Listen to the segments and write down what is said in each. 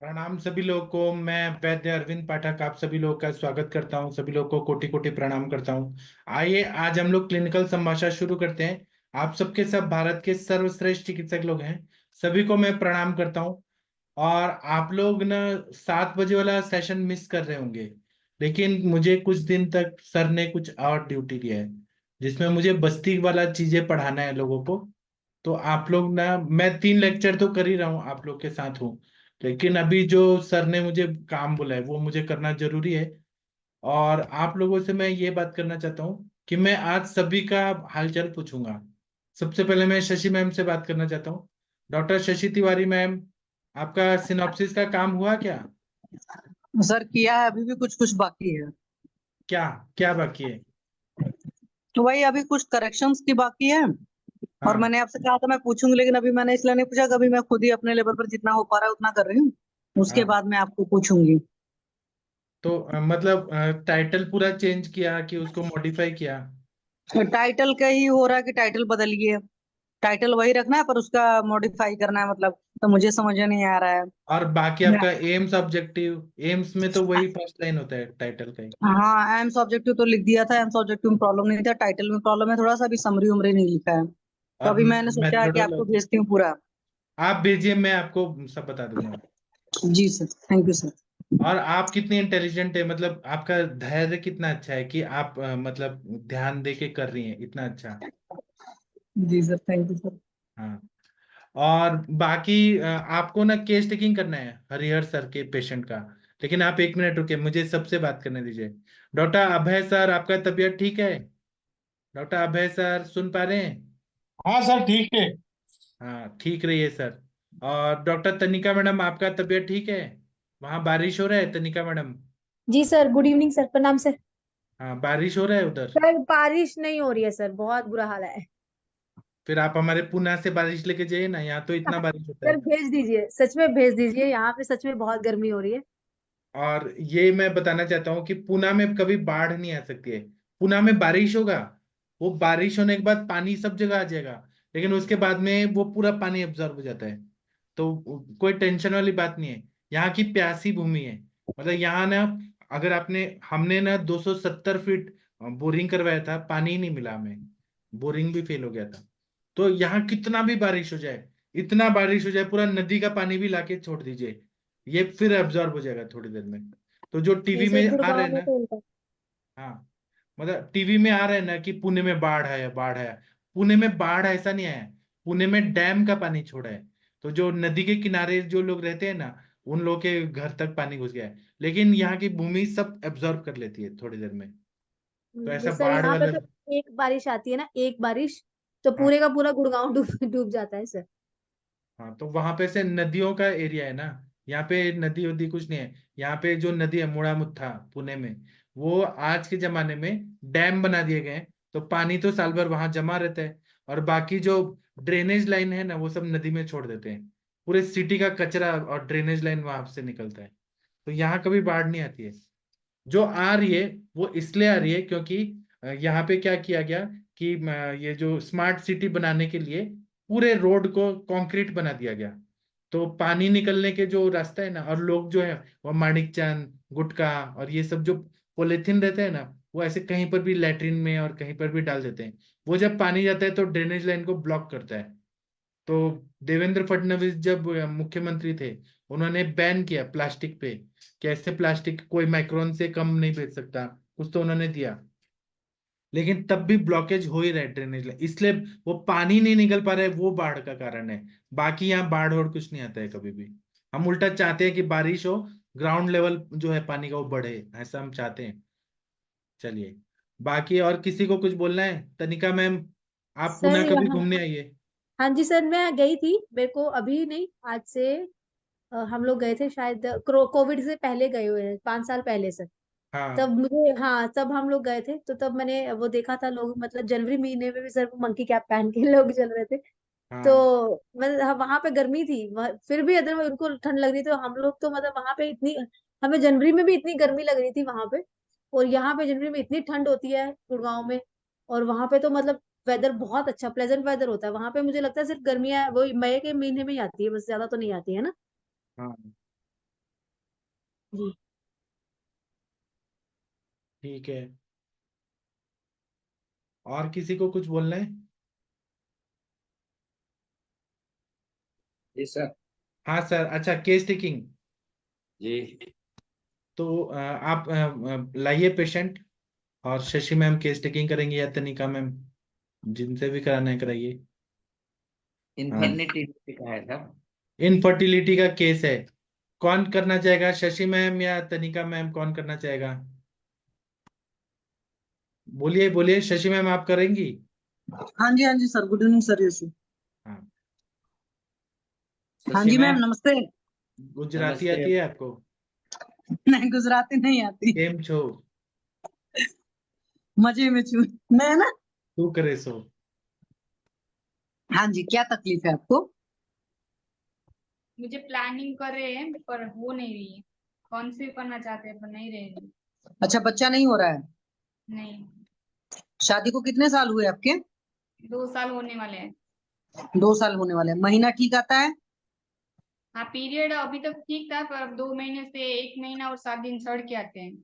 प्रणाम सभी लोगों को। मैं वैद्य अरविंद पाठक आप सभी लोगों का स्वागत करता हूं। सभी लोगों को कोटि कोटि प्रणाम करता हूं। आइए आज हम लोग क्लिनिकल संभाषण शुरू करते हैं। आप सबके सब भारत के सर्वश्रेष्ठ चिकित्सक लोग हैं। सभी को मैं प्रणाम करता हूं। और आप लोग ना 7 बजे वाला सेशन मिस कर रहे होंगे, लेकिन मुझे कुछ दिन तक सर ने कुछ और ड्यूटी दिया है, जिसमें मुझे बस्ती वाला चीजें पढ़ाना है लोगों को। तो आप लोग ना, मैं 3 लेक्चर तो कर ही रहा हूँ, आप लोग के साथ हूँ, लेकिन अभी जो सर ने मुझे काम बोला है वो मुझे करना जरूरी है। और आप लोगों से मैं ये बात करना चाहता हूँ कि मैं आज सभी का हालचाल पूछूंगा। सबसे पहले मैं शशि मैम से बात करना चाहता हूँ। डॉक्टर शशि तिवारी मैम, आपका सिनॉप्सिस का काम हुआ क्या? सर किया है, अभी भी कुछ कुछ बाकी है। क्या क्या बाकी है? तो वही अभी कुछ करेक्शंस की बाकी है। और हाँ। मैंने आपसे कहा था मैं पूछूंगी, लेकिन अभी मैंने इसलिए नहीं पूछा, कभी मैं खुद ही अपने लेवल पर जितना हो पा रहा है उतना कर रही हूँ। उसके हाँ, बाद मैं आपको पूछूंगी। तो मतलब टाइटल पूरा चेंज किया कि उसको मॉडिफाई किया? टाइटल का ही हो रहा है कि टाइटल बदलिए। टाइटल वही रखना है पर उसका मॉडिफाई करना है, मतलब तो मुझे समझ में नहीं आ रहा है। और बाकी आपका एम्स ऑब्जेक्टिव, एम्स में तो वही फर्स्ट लाइन होता है टाइटल का ही। हाँ, एम्स ऑब्जेक्टिव तो लिख दिया था, एम्स ऑब्जेक्टिव में प्रॉब्लम नहीं था, टाइटल में प्रॉब्लम है थोड़ा सा, अभी समरी उमरी नहीं लिखा है। तो और अभी मैंने सोचा है कि आपको मेथडोलॉजी भेजती हूँ पूरा। आप भेजिए, मैं आपको सब बता दूंगा। जी सर, थैंक यू सर। और आप कितनी इंटेलिजेंट है, मतलब आपका धैर्य कितना अच्छा है कि आप मतलब ध्यान दे के कर रही हैं इतना अच्छा। जी सर, थैंक यू सर। हाँ। और बाकी आपको ना केस टेकिंग करना है हरिहर सर के पेशेंट का। लेकिन आप 1 मिनट रुके, मुझे सबसे बात करने दीजिए। डॉक्टर अभय सर, आपका तबीयत ठीक है? डॉक्टर अभय सर सुन पा रहे हैं? हाँ सर, ठीक है। हाँ, ठीक रहिए सर। और डॉक्टर तनिका मैडम, आपका तबीयत ठीक है? वहाँ बारिश हो रहा है तनिका मैडम? जी सर, गुड इवनिंग सर, प्रणाम सर। हाँ, बारिश हो रहा है उधर? सर बारिश नहीं हो रही है सर, बहुत बुरा हाल है। फिर आप हमारे पुणे से बारिश लेके जाइए ना, यहाँ तो इतना बारिश होता सर है। भेज दीजिए, सच में भेज दीजिए, यहाँ पे सच में बहुत गर्मी हो रही है। और ये मैं बताना चाहता हूँ कि पुणे में कभी बाढ़ नहीं आ सकती है। पुणे में बारिश होगा, वो बारिश होने के बाद पानी सब जगह आ जाएगा, लेकिन उसके बाद में वो पूरा पानी एब्जॉर्ब हो जाता है। तो कोई टेंशन वाली बात नहीं है। यहाँ की प्यासी भूमि है। मतलब यहाँ ना, अगर आपने हमने ना 270 फीट बोरिंग करवाया था, पानी ही नहीं मिला हमें। बोरिंग भी फेल हो गया था। तो यहाँ कितना भी बारिश हो जाए, इतना बारिश हो जाए, पूरा नदी का पानी भी लाके छोड़ दीजिए, ये फिर एब्जॉर्ब हो जाएगा थोड़ी देर में। तो जो नहीं टीवी सर, में आ रहा है गुड़गांव में ना, तो उल्टा। हाँ, मतलब टीवी में आ रहा है ना कि पुणे में बाढ़ है, बाढ़ है। पुणे में बाढ़ ऐसा नहीं आया है। पुणे में डैम का पानी छोड़ा है। तो जो नदी के किनारे जो लोग रहते हैं ना, उन लोगों के घर तक पानी घुस गया है, लेकिन यहाँ की भूमि सब एब्जॉर्ब कर लेती है थोड़ी देर में। तो ऐसा सर बाढ़ यहाँ पे वाला। तो एक बारिश आती है ना, एक बारिश तो हाँ। पूरे का पूरा गुड़गांव डूब डूब जाता है सर। हाँ, तो वहां पे से नदियों का एरिया है ना। यहाँ पे नदी वदी कुछ नहीं है। यहाँ पे जो नदी है मुड़ा मुत्था पुणे में, वो आज के जमाने में डैम बना दिए गए हैं। तो पानी तो साल भर वहां जमा रहता है, और बाकी जो ड्रेनेज लाइन है ना वो सब नदी में छोड़ देते हैं। पूरे सिटी का कचरा और ड्रेनेज लाइन वहां से निकलता है। तो यहाँ कभी बाढ़ नहीं आती है। जो आ रही है वो इसलिए आ रही है क्योंकि यहाँ पे क्या किया गया कि ये जो स्मार्ट सिटी बनाने के लिए पूरे रोड को कंक्रीट बना दिया गया। तो पानी निकलने के जो रास्ता है ना, और लोग जो है वो माणिक चांद गुटखा और ये सब जो पॉलिथीन रहते हैं ना, वो ऐसे कहीं पर भी लैट्रिन में और कहीं पर भी डाल देते हैं। वो जब पानी जाता है तो ड्रेनेज लाइन को ब्लॉक करता है। तो देवेंद्र फडणवीस जब मुख्यमंत्री थे, उन्होंने बैन किया प्लास्टिक पे, कैसे प्लास्टिक कोई माइक्रोन से कम नहीं बेच सकता, कुछ तो उन्होंने दिया। लेकिन तब भी ब्लॉकेज हो ही रहा है ड्रेनेज लाइन, इसलिए वो पानी नहीं निकल पा रहा है, वो बाढ़ का कारण है। बाकी यहाँ बाढ़ और कुछ नहीं आता है कभी भी। हम उल्टा चाहते हैं कि बारिश हो, ग्राउंड लेवल जो है पानी का वो बढ़े, ऐसा हम चाहते हैं। चलिए, बाकी और किसी को कुछ बोलना है? तनिका मैम, आप सर पुणे कभी यहाँ, घूमने आइए। हाँ जी सर, मैं गई थी, मेरे को अभी नहीं, आज से हम लोग गए थे शायद, कोविड से पहले गए हुए हैं, 5 साल पहले सर। तब हाँ। मुझे, हाँ तब हम लोग गए थे, तो तब मैंने वो देखा था, लोग मतलब जनवरी महीने में भी सर मंकी कैप पहन के लोग चल रहे थे। हाँ। तो मतलब वहां पे गर्मी थी, फिर भी अगर उनको ठंड लग रही, तो हम लोग तो मतलब वहां पे इतनी, हमें जनवरी में भी इतनी गर्मी लग रही थी वहां पे। और यहाँ पे जनवरी में इतनी ठंड होती है गुड़गांव में। और वहां पे तो मतलब वेदर बहुत अच्छा, प्लेजेंट वेदर होता है वहां पे, मुझे लगता है सिर्फ गर्मियां वो मई के महीने में ही आती है, बस ज्यादा तो नहीं आती है ना। हाँ, जी। ठीक है, और किसी को कुछ बोलना है? जी सर। हाँ सर। अच्छा, केस टेकिंग। जी तो आप लाइए पेशेंट, और शशि मैम केस टेकिंग करेंगे या तनिका मैम, जिनसे भी कराना है कराइए। हाँ, इन्फिनिटी का है सर। इनफर्टिलिटी का केस है। कौन करना चाहेगा, शशि मैम या तनिका मैम, कौन करना चाहेगा? बोलिए बोलिए, शशि मैम आप करेंगी? हाँ जी sir, good evening sir. Yes. हाँ, हाँ शशि जी मैम, मैम, नमस्ते। गुजराती नमस्ते। आती है आपको? नहीं, गुजराती नहीं आती। केम छो? मजे में छू मैं ना। तू करे सो। हाँ जी, क्या तकलीफ है आपको? मुझे प्लानिंग कर रहे हैं पर हो नहीं रही है। कंसीव करना चाहते हैं पर नहीं रह रही। अच्छा, बच्चा नहीं हो रहा है। नहीं, शादी को कितने साल हुए आपके? 2 साल होने वाले हैं। 2 साल होने वाले हैं। महीना ठीक आता है? हाँ, पीरियड अभी तक ठीक था पर अब 2 महीने से 1 महीना और 7 दिन चढ़ के आते हैं।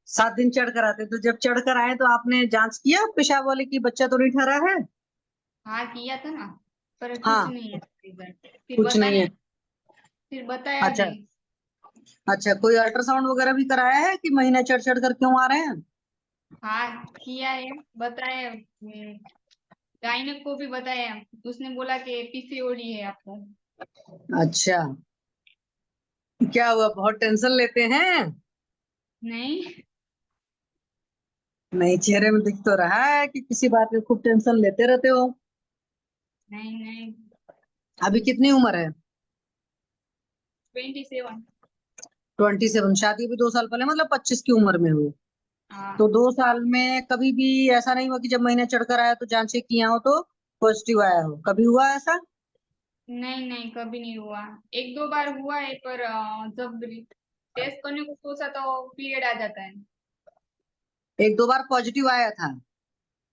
7 दिन चढ़ कर आते, तो जब चढ़ कर आए तो आपने जांच किया पेशाब वाले की, बच्चा तो नहीं ठहरा है? हाँ, किया था ना, पर कुछ हाँ, नहीं है रिजल्ट। कुछ नहीं है। फिर बताया अच्छा। भी। अच्छा, कोई अल्ट्रासाउंड वगैरह भी कराया है कि महीना चढ़ चढ़ कर क्यों आ रहे हैं? हाँ, किया है, बताया। गायनक को भी बताया, उसने बोला कि पीसीओडी है आपको। अच्छा, क्या हुआ, बहुत टेंशन लेते हैं? नहीं, नहीं, चेहरे में दिख तो रहा है कि किसी बात में खूब टेंशन लेते रहते हो। नहीं, नहीं। अभी कितनी उम्र है? 27। 27। शादी भी 2 साल पहले, मतलब 25 की उम्र में हुई। हाँ। तो 2 साल में कभी भी ऐसा नहीं हुआ कि जब महीने चढ़कर आया तो जांचें किया हो तो पॉजिटिव आया हो? कभी हुआ ऐसा? नहीं, नहीं, कभी नहीं हुआ। 1-2 बार हुआ है पर जब टेस्ट करने को सोचा तो पीरियड आ जाता है। 1-2 बार पॉजिटिव आया था?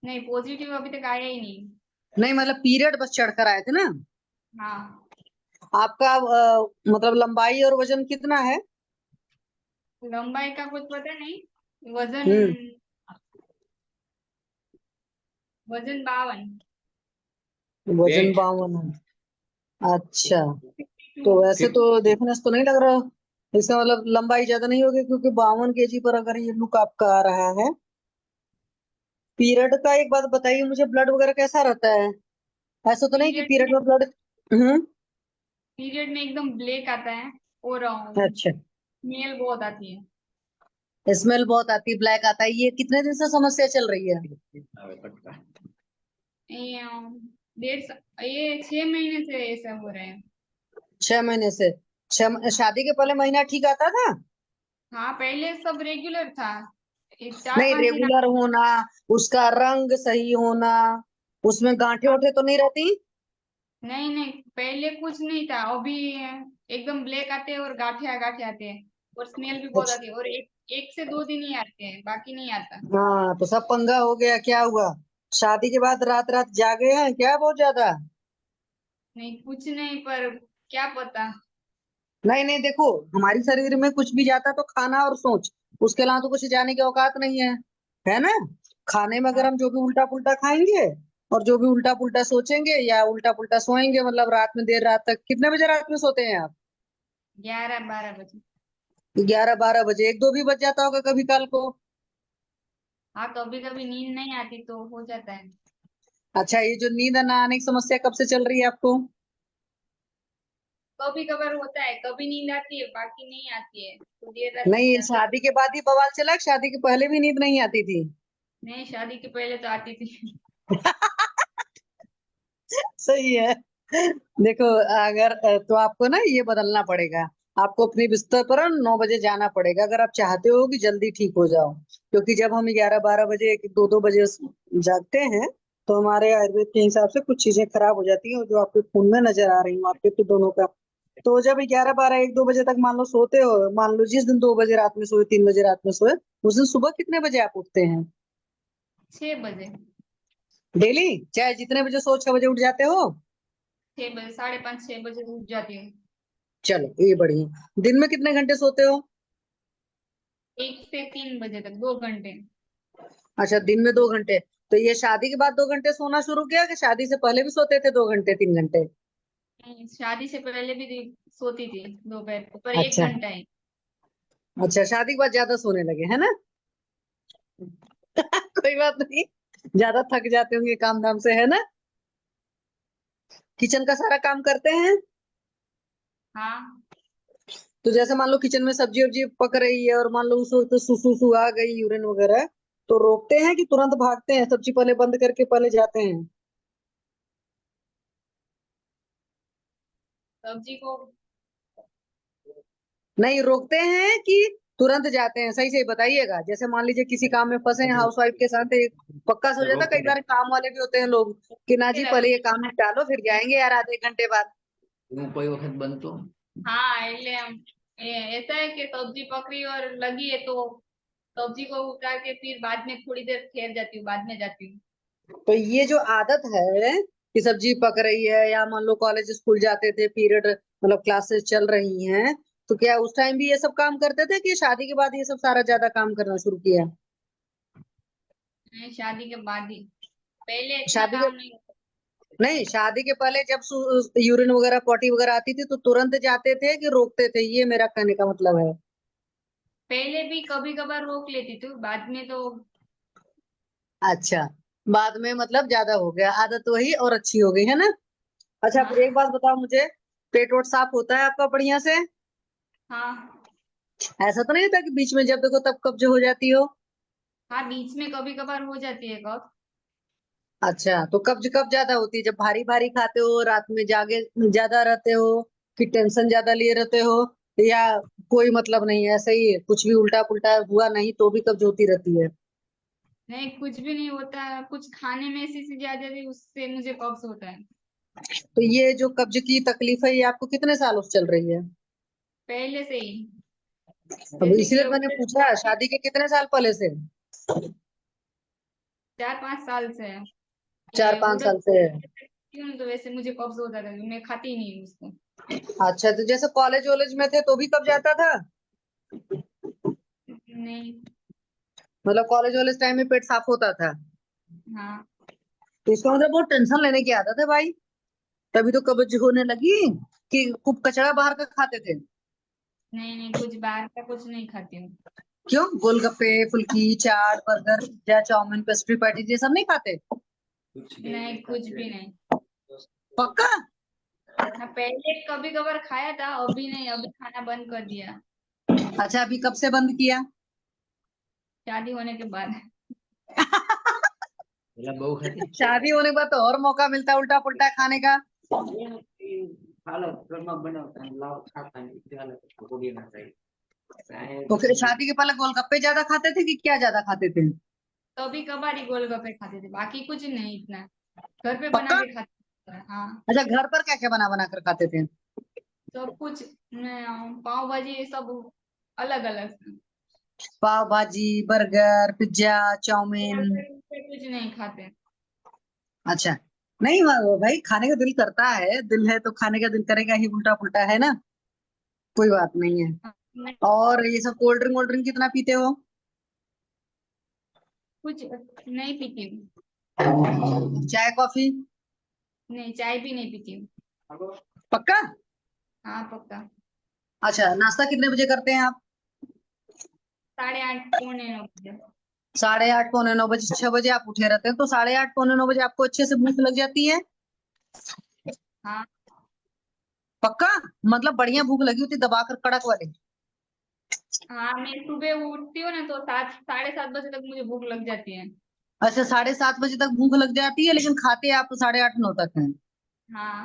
नहीं, पॉजिटिव अभी तक आया ही नहीं। नहीं, मतलब पीरियड बस चढ़कर आए थे ना? हाँ। आपका मतलब लंबाई और वजन कितना है? लंबाई का कुछ पता नहीं। वजन हम्म। वजन 52। वजन वेट 52 है। अच्छा, 52। तो वैसे तो देखने से तो नहीं लग रहा। इसका मतलब लंबाई ज्यादा नहीं होगी, क्योंकि 52 kg पर अगर ये लुक आपका आ रहा है। पीरियड का एक बात बताइए मुझे, ब्लड वगैरह कैसा रहता है? ऐसा तो नहीं कि पीरियड पीरियड में में ब्लड। हम्म। पीरियड में एकदम ब्लैक आता है और अच्छा, स्मेल बहुत आती है। स्मेल बहुत आती है, ब्लैक आता है। ये कितने दिन से समस्या चल रही है? ये 6 महीने से ऐसा हो रहा है। 6 महीने से? हाँ। शादी के पहले महीना ठीक आता था? हाँ, पहले सब रेगुलर था। एक चार नहीं, पांच दिन रेगुलर होना, उसका रंग सही होना, उसमें गांठे वाठे तो नहीं रहती? नहीं, नहीं, पहले कुछ नहीं था। अभी एकदम ब्लैक आते हैं और गांठे गांठे आते हैं और स्मेल भी बहुत अच्छा। आती है और एक 1 से 2 दिन ही आते हैं, बाकी नहीं आता। हाँ, तो सब पंगा हो गया। क्या हुआ, शादी के बाद रात रात जागे हैं क्या बहुत ज्यादा? नहीं, कुछ नहीं, पर क्या पता। नहीं नहीं, देखो, हमारी शरीर में कुछ भी जाता तो खाना और सोच, उसके अलावा तो कुछ जाने की औकात नहीं है। है ना? खाने में अगर हाँ, हम जो भी उल्टा पुल्टा खाएंगे और जो भी उल्टा पुल्टा सोचेंगे या उल्टा पुल्टा सोएंगे, मतलब रात में देर रात तक, कितने बजे रात में सोते हैं आप? 11-12 बजे। 11-12 बजे, 1-2 भी बज जाता होगा कभी कल को। हाँ, कभी कभी नींद नहीं आती तो हो जाता है। अच्छा, ये जो नींद न आने की समस्या कब से चल रही है आपको? कभी कभार होता है, कभी नींद आती है बाकी नहीं आती है तो देर रात तक नहीं, जागते हैं। शादी के बाद ही बवाल चला कि शादी के पहले भी नींद नहीं आती थी? नहीं, शादी के पहले तो आती थी। सही है। देखो, अगर तो आपको ना ये बदलना पड़ेगा। आपको अपने बिस्तर पर 9 बजे जाना पड़ेगा, अगर आप चाहते हो कि जल्दी ठीक हो जाओ। क्योंकि जब हम 11-12 बजे, 2-2 बजे जागते हैं, तो हमारे आयुर्वेद के हिसाब से कुछ चीजें खराब हो जाती हैं, जो आपके खून में नजर आ रही हूँ, आपके तो दोनों का। तो जब 11-12, 1-2 बजे तक मान लो सोते हो, मान लो जिस दिन 2 बजे रात में सोए, 3 बजे रात में सोए, उस दिन सुबह कितने बजे आप उठते हैं? 6 बजे। डेली? चाहे जितने बजे सो, 6 बजे उठ जाते हो? 6 बजे, 5:30, 6 बजे उठ जाती है। चलो, ये बढ़िया। दिन में कितने घंटे सोते हो? 1 से 3 बजे तक 2 घंटे। अच्छा, दिन में 2 घंटे। तो ये शादी के बाद 2 घंटे सोना शुरू किया कि शादी से पहले भी सोते थे 2 घंटे 3 घंटे? शादी से पहले भी सोती थी दोपहर को, पर 1 अच्छा। घंटा ही। अच्छा, शादी के बाद ज्यादा सोने लगे है ना? कोई बात नहीं, ज्यादा थक जाते होंगे काम धाम से, है ना? किचन का सारा काम करते हैं? हाँ, तो जैसे मान लो किचन में सब्जी वब्जी पक रही है और मान लो उस वक्त सुसु आ गई, यूरिन वगैरह, तो रोकते हैं कि तुरंत भागते हैं, सब्जी पहले बंद करके पहले जाते हैं? सब्जी को नहीं, रोकते हैं कि तुरंत जाते हैं? सही सही बताइएगा। जैसे मान लीजिए किसी काम में फंसे हैं हाउस वाइफ के साथ, एक पक्का से हो जाता है, कई बार काम वाले भी होते हैं लोग कि ना जी पहले ये काम निपटा लो फिर जाएंगे यार आधे घंटे बाद। कोई वक्त बनतो हाँ એટલે ऐसा है कि सब्जी पकड़ी और लगी है तो सब्जी को उतार के फिर बाद में थोड़ी देर ठहर जाती हूँ, बाद में जाती हूँ। तो ये जो आदत है कि सब्जी पक रही है, या मान लो कॉलेज स्कूल जाते थे, पीरियड मतलब क्लासेस चल रही हैं, तो क्या उस टाइम भी ये सब काम करते थे कि शादी के बाद ये सब सारा ज्यादा काम करना शुरू किया? शादी के बाद ही, पहले इतना शादी के काम नहीं होता। नहीं, शादी के पहले जब यूरिन वगैरह पॉटी वगैरह आती थी तो तुरंत जाते थे कि रोकते थे, ये मेरा कहने का मतलब है। पहले भी कभी कभार रोक लेती थी, बाद में तो अच्छा, बाद में मतलब ज्यादा हो गया, आदत वही और अच्छी हो गई है ना? अच्छा, अब एक हाँ। बात बताओ मुझे, पेट वोट साफ होता है आपका बढ़िया से? हाँ। ऐसा तो नहीं होता कि बीच में जब देखो तब कब्ज हो जाती हो? हाँ, बीच में कभी कभार हो जाती है कब। अच्छा, तो कब्ज कब ज्यादा होती है? जब भारी भारी खाते हो, रात में जागे ज्यादा रहते हो, कि टेंशन ज्यादा लिए रहते हो, या कोई मतलब नहीं है, ऐसे ही कुछ भी उल्टा पुल्टा हुआ नहीं तो भी कब्ज होती रहती है? नहीं, कुछ भी नहीं होता है, कुछ खाने में ऐसी चीजें आ जाती है उससे मुझे कब्ज होता है। तो ये जो कब्ज की तकलीफ है ये आपको कितने सालों से चल रही है? पहले से ही, अब जैसे इसलिए कि तो मैंने पूछा, शादी के कितने साल पहले से? 4-5 साल से है। चार ये पांच उड़द साल से है। क्यों, तो वैसे मुझे कब्ज होता था, मैं खाती ही नहीं हूँ उसको। अच्छा, तो जैसे कॉलेज वॉलेज में थे तो भी कब्ज आता था? नहीं। मतलब कॉलेज वॉलेज टाइम में पेट साफ होता था? हाँ। तो इसका मतलब बहुत टेंशन लेने की आदत है भाई, तभी तो कब्ज होने लगी, कि खूब कचरा बाहर का खाते थे? नहीं नहीं, कुछ बाहर का कुछ नहीं खाती हूँ। क्यों, गोलगप्पे फुल्की chaat burger pizza chow mein pastry patty ये सब नहीं खाते? नहीं, कुछ भी नहीं। पक्का? हाँ, पहले कभी कभार खाया था, अभी नहीं, अभी खाना बंद कर दिया अच्छा, अभी कब से बंद किया? शादी होने के बाद। પેલા બહુ ખાતી शादी होने के बाद तो और मौका मिलता है उल्टा पुल्टा खाने का। હાલો ઘરમાં બનાવતા ને લાવ ખાતા ને ચાલે ભોગી ના થાય तो फिर शादी के पहले गोलगप्पे ज्यादा खाते थे कि क्या ज्यादा खाते थे? कभी कभार ही गोलगप्पे खाते थे, बाकी कुछ नहीं इतना। घर पे बना पक्का? के खाते थे। हाँ। अच्छा, घर पर क्या क्या बना बना कर खाते थे? सब कुछ, पाव भाजी ये सब अलग अलग। पाव भाजी बर्गर पिज्जा चाउमीन? कुछ नहीं खाते। अच्छा, नहीं भाई, खाने का दिल करता है, दिल है तो खाने का दिल करेगा ही, उल्टा पुल्टा है ना, कोई बात नहीं है। नहीं, और ये सब कोल्ड ड्रिंक कितना पीते हो? कुछ नहीं पीती हूँ। चाय कॉफी? नहीं, चाय भी नहीं पीती हूँ। पक्का? हाँ, पक्का। अच्छा, नाश्ता कितने बजे करते हैं आप? 8:30 पौने 9 बजे। 8:30 पौने 9 बजे, 6 बजे आप उठे रहते हैं, तो 8:30 पौने 9 बजे आपको अच्छे से भूख लग जाती है? हाँ। पक्का? मतलब बढ़िया भूख लगी होती दबाकर कड़क वाली? हाँ, मैं सुबह उठती हूँ ना तो 7 साढ़े 7 बजे तक मुझे भूख लग जाती है। अच्छा, 7:30 बजे तक भूख लग जाती है, लेकिन खाते आप 8:30 9 तक हैं? हाँ।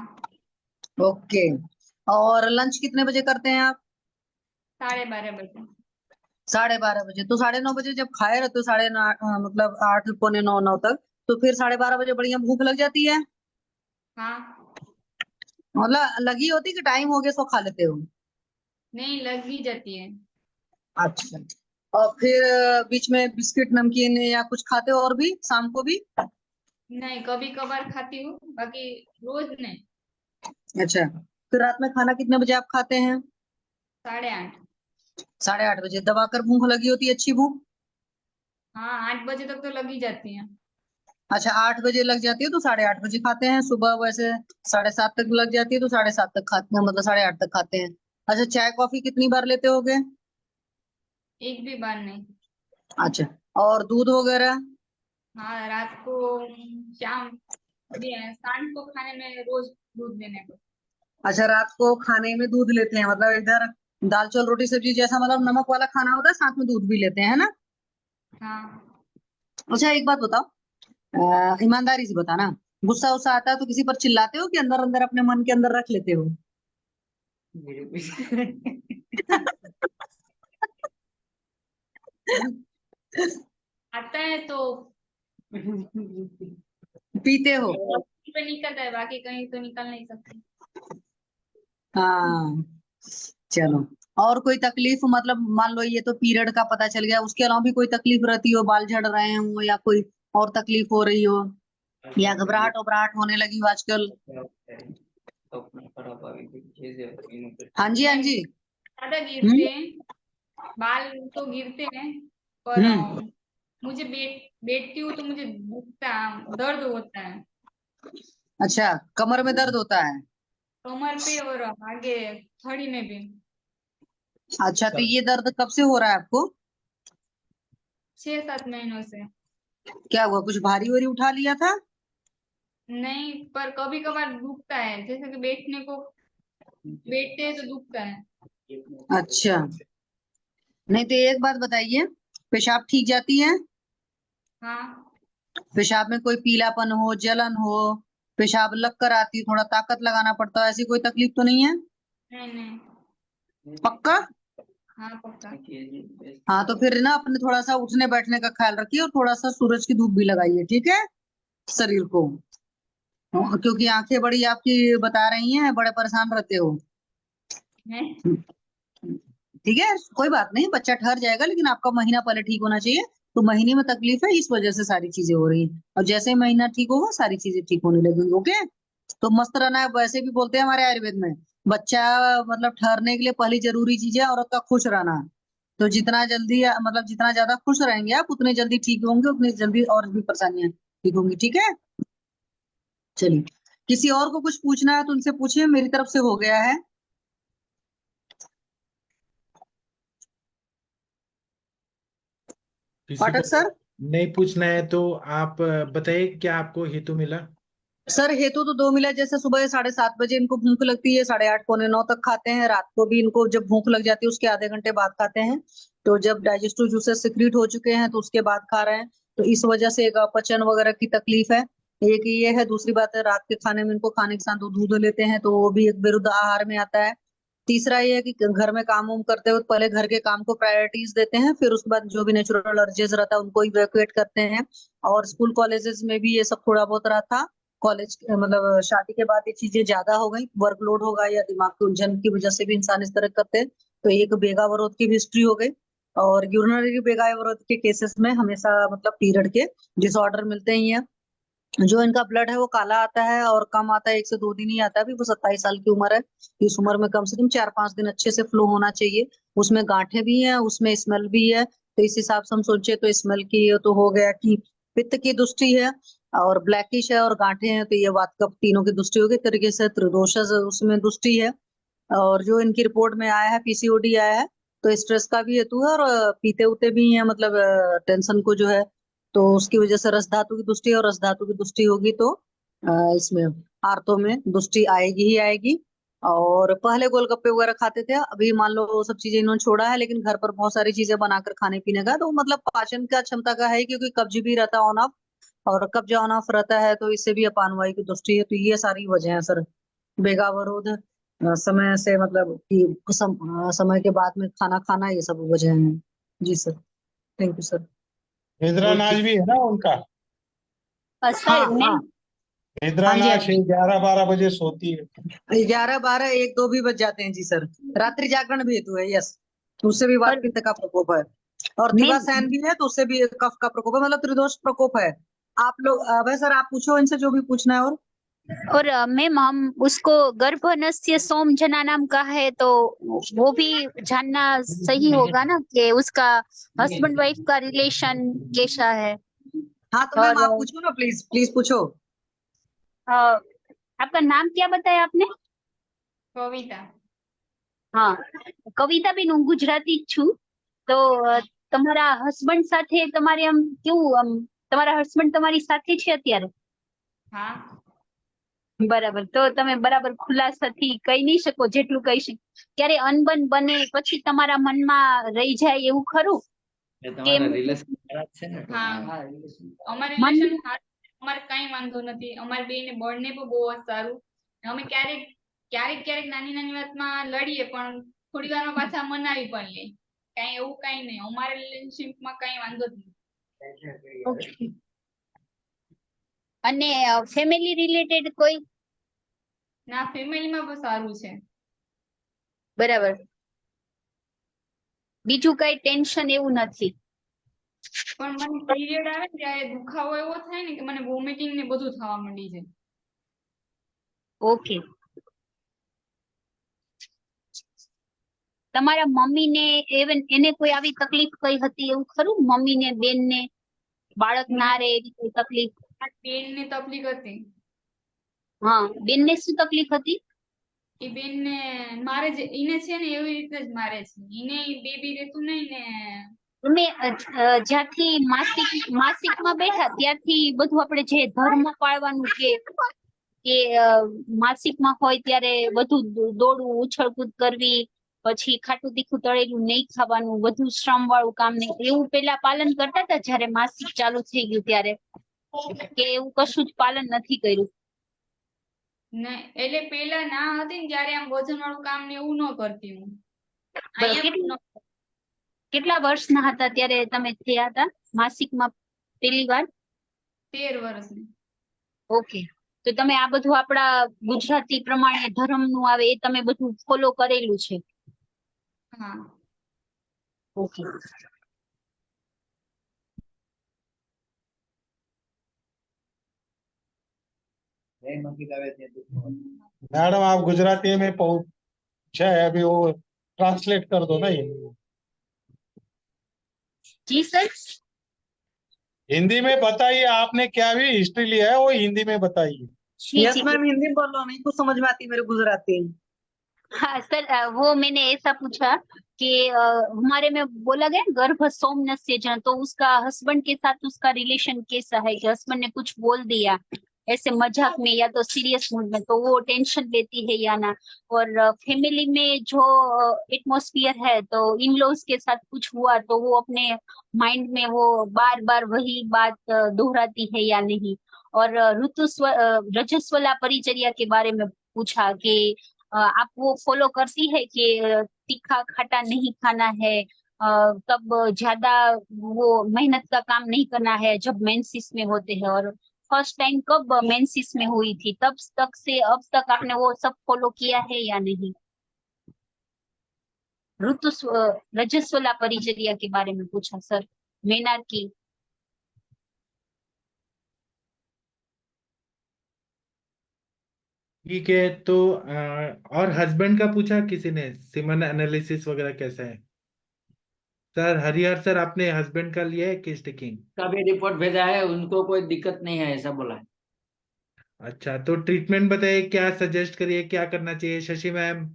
ओके। और लंच कितने बजे करते हैं आप? 12:30 बजे। 12:30 बजे, तो 9:30 बजे जब खाए रहते हो, मतलब 8 पौने 9 9 तक, तो फिर 12:30 बजे बढ़िया भूख लग जाती है? हाँ। मतलब लगी होती कि टाइम हो गया सो खा लेते हो? नहीं, लग ही जाती है। अच्छा, और फिर बीच में बिस्किट नमकीन या कुछ खाते हो और भी शाम को भी? नहीं, कभी कभार खाती हूँ, बाकी रोज नहीं। अच्छा, फिर रात में खाना कितने बजे आप खाते हैं? 8:30। 8:30 बजे दबाकर भूख लगी होती है, अच्छी भूख? हाँ 8 बजे तक तो लग ही जाती है। अच्छा, 8 बजे लग जाती है तो 8:30 बजे खाते हैं। सुबह वैसे 7:30 तक लग जाती है तो 7:30 तक खाते हैं, मतलब 8:30 तक खाते हैं। अच्छा, चाय कॉफी कितनी बार लेते होगे? एक भी बार नहीं। अच्छा, और दूध वगैरह? हाँ रात को, शाम, शाम को खाने में रोज दूध देने को। अच्छा, रात को खाने में दूध लेते हैं, मतलब इधर दाल चावल रोटी सब्जी जैसा मतलब नमक वाला खाना होता है, साथ में दूध भी लेते हैं, है ना? हाँ। अच्छा, एक बात बताओ, ईमानदारी से बताना, गुस्सा उस्सा आता है तो किसी पर चिल्लाते हो कि अंदर अंदर अपने मन के अंदर रख लेते हो? मेरे को आता है तो पीते हो? पे निकलता है, बाकी कहीं तो निकल नहीं सकती। हाँ, चलो। और कोई तकलीफ, मतलब मान लो ये तो पीरियड का पता चल गया, उसके अलावा भी कोई तकलीफ रहती हो, बाल झड़ रहे हो या कोई और तकलीफ हो रही हो, या घबराहट वबराहट होने लगी हो आजकल? अपना खराब આવી ગઈ છે જે એનું हाँ जी, हाँ नहीं, जी। ज्यादा गिरते हम्म। हैं, बाल तो गिरते हैं, पर हम्म। मुझे बैठती हूँ तो मुझे दुखता, दर्द होता है अच्छा, कमर में दर्द होता है? कमर पे और आगे थड़ी में भी। अच्छा, तो ये दर्द कब से हो रहा है आपको? 6-7 महीनों से। क्या हुआ, कुछ भारी वारी उठा लिया था? नहीं, पर कभी कभार दुखता है, जैसे कि बैठते हैं तो दुखता है। अच्छा, नहीं तो एक बात बताइए, पेशाब ठीक जाती है? हाँ। पेशाब में कोई पीलापन हो, जलन हो, पेशाब लग कर आती, थोड़ा ताकत लगाना पड़ता है, ऐसी कोई तकलीफ तो नहीं है? नहीं नहीं। पक्का? हाँ पक्का। हाँ, तो फिर ना अपने थोड़ा सा उठने बैठने का ख्याल रखिए और थोड़ा सा सूरज की धूप भी लगाइए, ठीक है, शरीर को। क्योंकि आंखें बड़ी आपकी बता रही हैं, बड़े परेशान रहते हो। है। ठीक है, कोई बात नहीं, बच्चा ठहर जाएगा, लेकिन आपका महीना पहले ठीक होना चाहिए। तो महीने में तकलीफ है, इस वजह से सारी चीजें हो रही हैं, और जैसे ही महीना ठीक होगा सारी चीजें ठीक होने लगेंगी। ओके, तो मस्त रहना है, वैसे भी बोलते हैं हमारे आयुर्वेद में, बच्चा मतलब ठहरने के लिए पहली जरूरी चीज है औरत का खुश रहना। तो जितना जल्दी मतलब जितना ज्यादा खुश रहेंगे आप, उतने जल्दी ठीक होंगे, उतनी जल्दी और भी परेशानियां ठीक होंगी, ठीक है। चलिए, किसी और को कुछ पूछना है तो उनसे पूछिए, मेरी तरफ से हो गया है। किसी को पाठक सर? नहीं पूछना है तो आप बताइए क्या आपको हेतु मिला। सर, हेतु तो दो मिला, जैसे सुबह 7:30 बजे इनको भूख लगती है, 8:30 पौने 9 तक खाते हैं, रात को भी इनको जब भूख लग जाती है उसके आधे घंटे बाद खाते हैं। तो जब डाइजेस्टिव जूसेस सिक्रीट हो चुके हैं तो उसके बाद खा रहे हैं। तो इस वजह से एक अपचन वगैरह की तकलीफ है, एक ये है। दूसरी बात है, रात के खाने में इनको खाने के साथ दूध लेते हैं तो वो भी एक विरुद्ध आहार में आता है। तीसरा ये है कि घर में काम वाम करते हुए पहले घर के काम को प्रायोरिटीज देते हैं, फिर उसके बाद जो भी नेचुरल अर्जेस रहता है उनको इवैक्यूएट करते हैं। और स्कूल कॉलेजेस में भी ये सब थोड़ा बहुत रहा था। कॉलेज मतलब शादी के बाद ये चीजें ज्यादा हो गई, वर्कलोड होगा या दिमाग की उलझन की वजह से भी इंसान इस तरह करते हैं। तो एक बेगावरोध की भी हिस्ट्री हो गई। और यूरिनरी बेगावरोध के केसेस में हमेशा मतलब पीरियड के डिसऑर्डर मिलते ही हैं। जो इनका ब्लड है वो काला आता है और कम आता है, 1 से 2 दिन ही आता है। अभी वो 27 साल की उम्र है, इस उम्र में कम से कम 4-5 दिन अच्छे से फ्लो होना चाहिए। उसमें गांठें भी हैं, उसमें स्मेल भी है, तो इस हिसाब से हम सोचे तो स्मेल की तो हो गया कि पित्त की दृष्टि है, और ब्लैकिश है और गांठें हैं तो ये वात कफ तीनों की दृष्टि होगी। एक तरीके से त्रिदोषस उसमें दृष्टि है। और जो इनकी रिपोर्ट में आया है पीसीओडी आया है, तो स्ट्रेस का भी हेतु है, और पीते उते भी हैं, मतलब टेंशन को जो है, तो उसकी वजह से रस धातु की दुष्टि है, और रस धातु की दुष्टि होगी तो इसमें आर्तों में दुष्टि आएगी ही आएगी। और पहले गोलगप्पे वगैरह खाते थे, अभी मान लो वो सब चीजें इन्होंने छोड़ा है, लेकिन घर पर बहुत सारी चीजें बनाकर खाने पीने का, तो मतलब पाचन का क्षमता का है, क्योंकि कब्ज भी रहता है ऑन ऑफ, और कब्ज ऑन ऑफ रहता है तो इससे भी अपान वायु की दुष्टि है। तो ये सारी वजह है सर, बेगावरोध, समय से मतलब कि समय के बाद में खाना खाना, ये सब वजह है। जी सर, थैंक यू सर। निद्रा नाच भी है ना उनका। हाँ, सर नहीं। हाँ। निद्रा हाँ जी, हाँ नाच जी। 11-12 बजे सोती है। 11, 12, 1, 2 भी बज जाते हैं जी सर। रात्रि जागरण भी हेतु है, यस, उससे भी वात पर पित्त का प्रकोप है। और नहीं, दिवासैन भी है तो उससे भी कफ का प्रकोप है, मतलब त्रिदोष प्रकोप है। आप लोग अब सर आप पूछो इनसे जो भी पूछना है। और और मैम हम उसको गर्भनस्य सोम जना नाम का है तो वो भी जानना सही होगा ना कि उसका हस्बैंड वाइफ का रिलेशन कैसा है। हाँ तो मैम और आप पूछो ना, प्लीज प्लीज पूछो। आपका नाम क्या बताया आपने? कविता। हाँ, कविता बेन હું ગુજરાતી જ છું તો તમારા હસબન્ડ સાથે તમારે આમ કેવું તમારા હસબન્ડ તમારી સાથે છે અત્યારે? હા બરાબર, તો તમે બરાબર ખુલાસાથી કહી નહીં શકો જેટલું કહી શકો. ક્યારે અનબન બને પછી તમારા મનમાં રહી જાય એવું ખરું? તમારા રિલેશન ખરાબ છે ને? હા અમારે મન રિલેશન અમારે કઈ વાંધો નથી. અમારે બેને બળને પણ બહુ જ સારું. અમે ક્યારેક ક્યારેક ક્યારેક નાની નાની વાતમાં લડીએ પણ થોડી વારમાં પાછા મનાવી પણ લે. કઈ એવું કઈ નહીં. અમારા રિલેશનશિપમાં કઈ વાંધો જ નહીં. ઓકે. અને ફેમિલી રિલેટેડ કોઈ? ના ફેમિલીમાં પણ સારું છે. બરાબર, બીજું કઈ ટેન્શન એવું નથી? પણ મને પીરિયડ આવે ને ત્યારે દુખાવો એવો થાય ને કે મને વોમિટિંગ ને બધું થવા માંડી જાય. ઓકે. તમારા મમ્મીને એને કોઈ આવી તકલીફ કઈ હતી એવું ખરું? મમ્મીને બેનને બાળક ના રહે એવી કોઈ તકલીફ? બેનને તકલીફ હતી. હા, બેનને શું તકલીફ હતી? એ બેનને મારે જ ઈને છે ને એવી રીતે જ મારે છે. ઈને બેબી રહેતું નહીં ને. તમે જ્યાંથી માસિકમાં બેઠા ત્યારથી બધું આપણે જે ધર્મ પાળવાનું કે માસિકમાં હોય ત્યારે બધું દોડવું ઉછળકૂદ કરવી, પછી ખાટું તીખું તળેલું નહીં ખાવાનું, બધું શ્રમ વાળું કામ નહીં, એવું પેલા પાલન કરતા હતા જયારે માસિક ચાલુ થઈ ગયું ત્યારે? કે એવું કશું જ પાલન નથી કર્યું? એટલે પેલા ના હતી ને ત્યારે આમ વજન વાળું કામ ને એવું ન કરતી હું. કેટલા વર્ષના હતા ત્યારે તમે થયા હતા માસિકમાં પહેલી વાર? 13 વર્ષની. ઓકે, તો તમે આ બધું આપણા ગુજરાતી પ્રમાણે ધર્મનું આવે એ તમે બધું ફોલો કરેલું છે? હા. ઓકે. मैडम आप गुजराती में पूछा है, अभी वो ट्रांसलेट कर दो ना ये। जी सर। हिंदी में बताइए, आपने क्या भी हिस्ट्री लिया है वो हिंदी में बताइए। यस मैम, हिंदी में बोलो, नहीं कुछ समझ में आती मेरे गुजराती। हाँ सर, वो मैंने ऐसा पूछा कि हमारे में बोला गया गर्भ सोमनस्य जन, तो उसका हस्बैंड के साथ उसका रिलेशन कैसा है कि हस्बैंड ने कुछ बोल दिया ऐसे मजाक में या तो सीरियस मूड में तो वो टेंशन लेती है या ना? और फैमिली में जो एटमॉस्फियर है तो इन लॉज के साथ कुछ हुआ तो वो अपने माइंड में वो बार बार वही बात दोहराती है या नहीं? और रजस्वला परिचर्या के बारे में पूछा कि आप वो फॉलो करती है कि तीखा खट्टा नहीं खाना है, तब ज्यादा वो मेहनत का काम नहीं करना है जब मेंसिस में होते हैं? और फर्स्ट टाइम कब मेंसिस में हुई थी तब तक से अब तक आपने वो सब फॉलो किया है या नहीं? रजस्वला परिचर्या के बारे में पूछा सर, मेनार की। ठीक है, तो और हस्बैंड का पूछा किसी ने, सीमन एनालिसिस वगैरह कैसा है? सर हरिहर सर, आपने हस्बैंड का लिया है कि स्टिकिंग? का भी रिपोर्ट भेजा है, उनको कोई दिक्कत नहीं है ऐसा बोला है। अच्छा, तो ट्रीटमेंट बताइए, क्या सजेस्ट करिए, क्या करना चाहिए शशि मैम?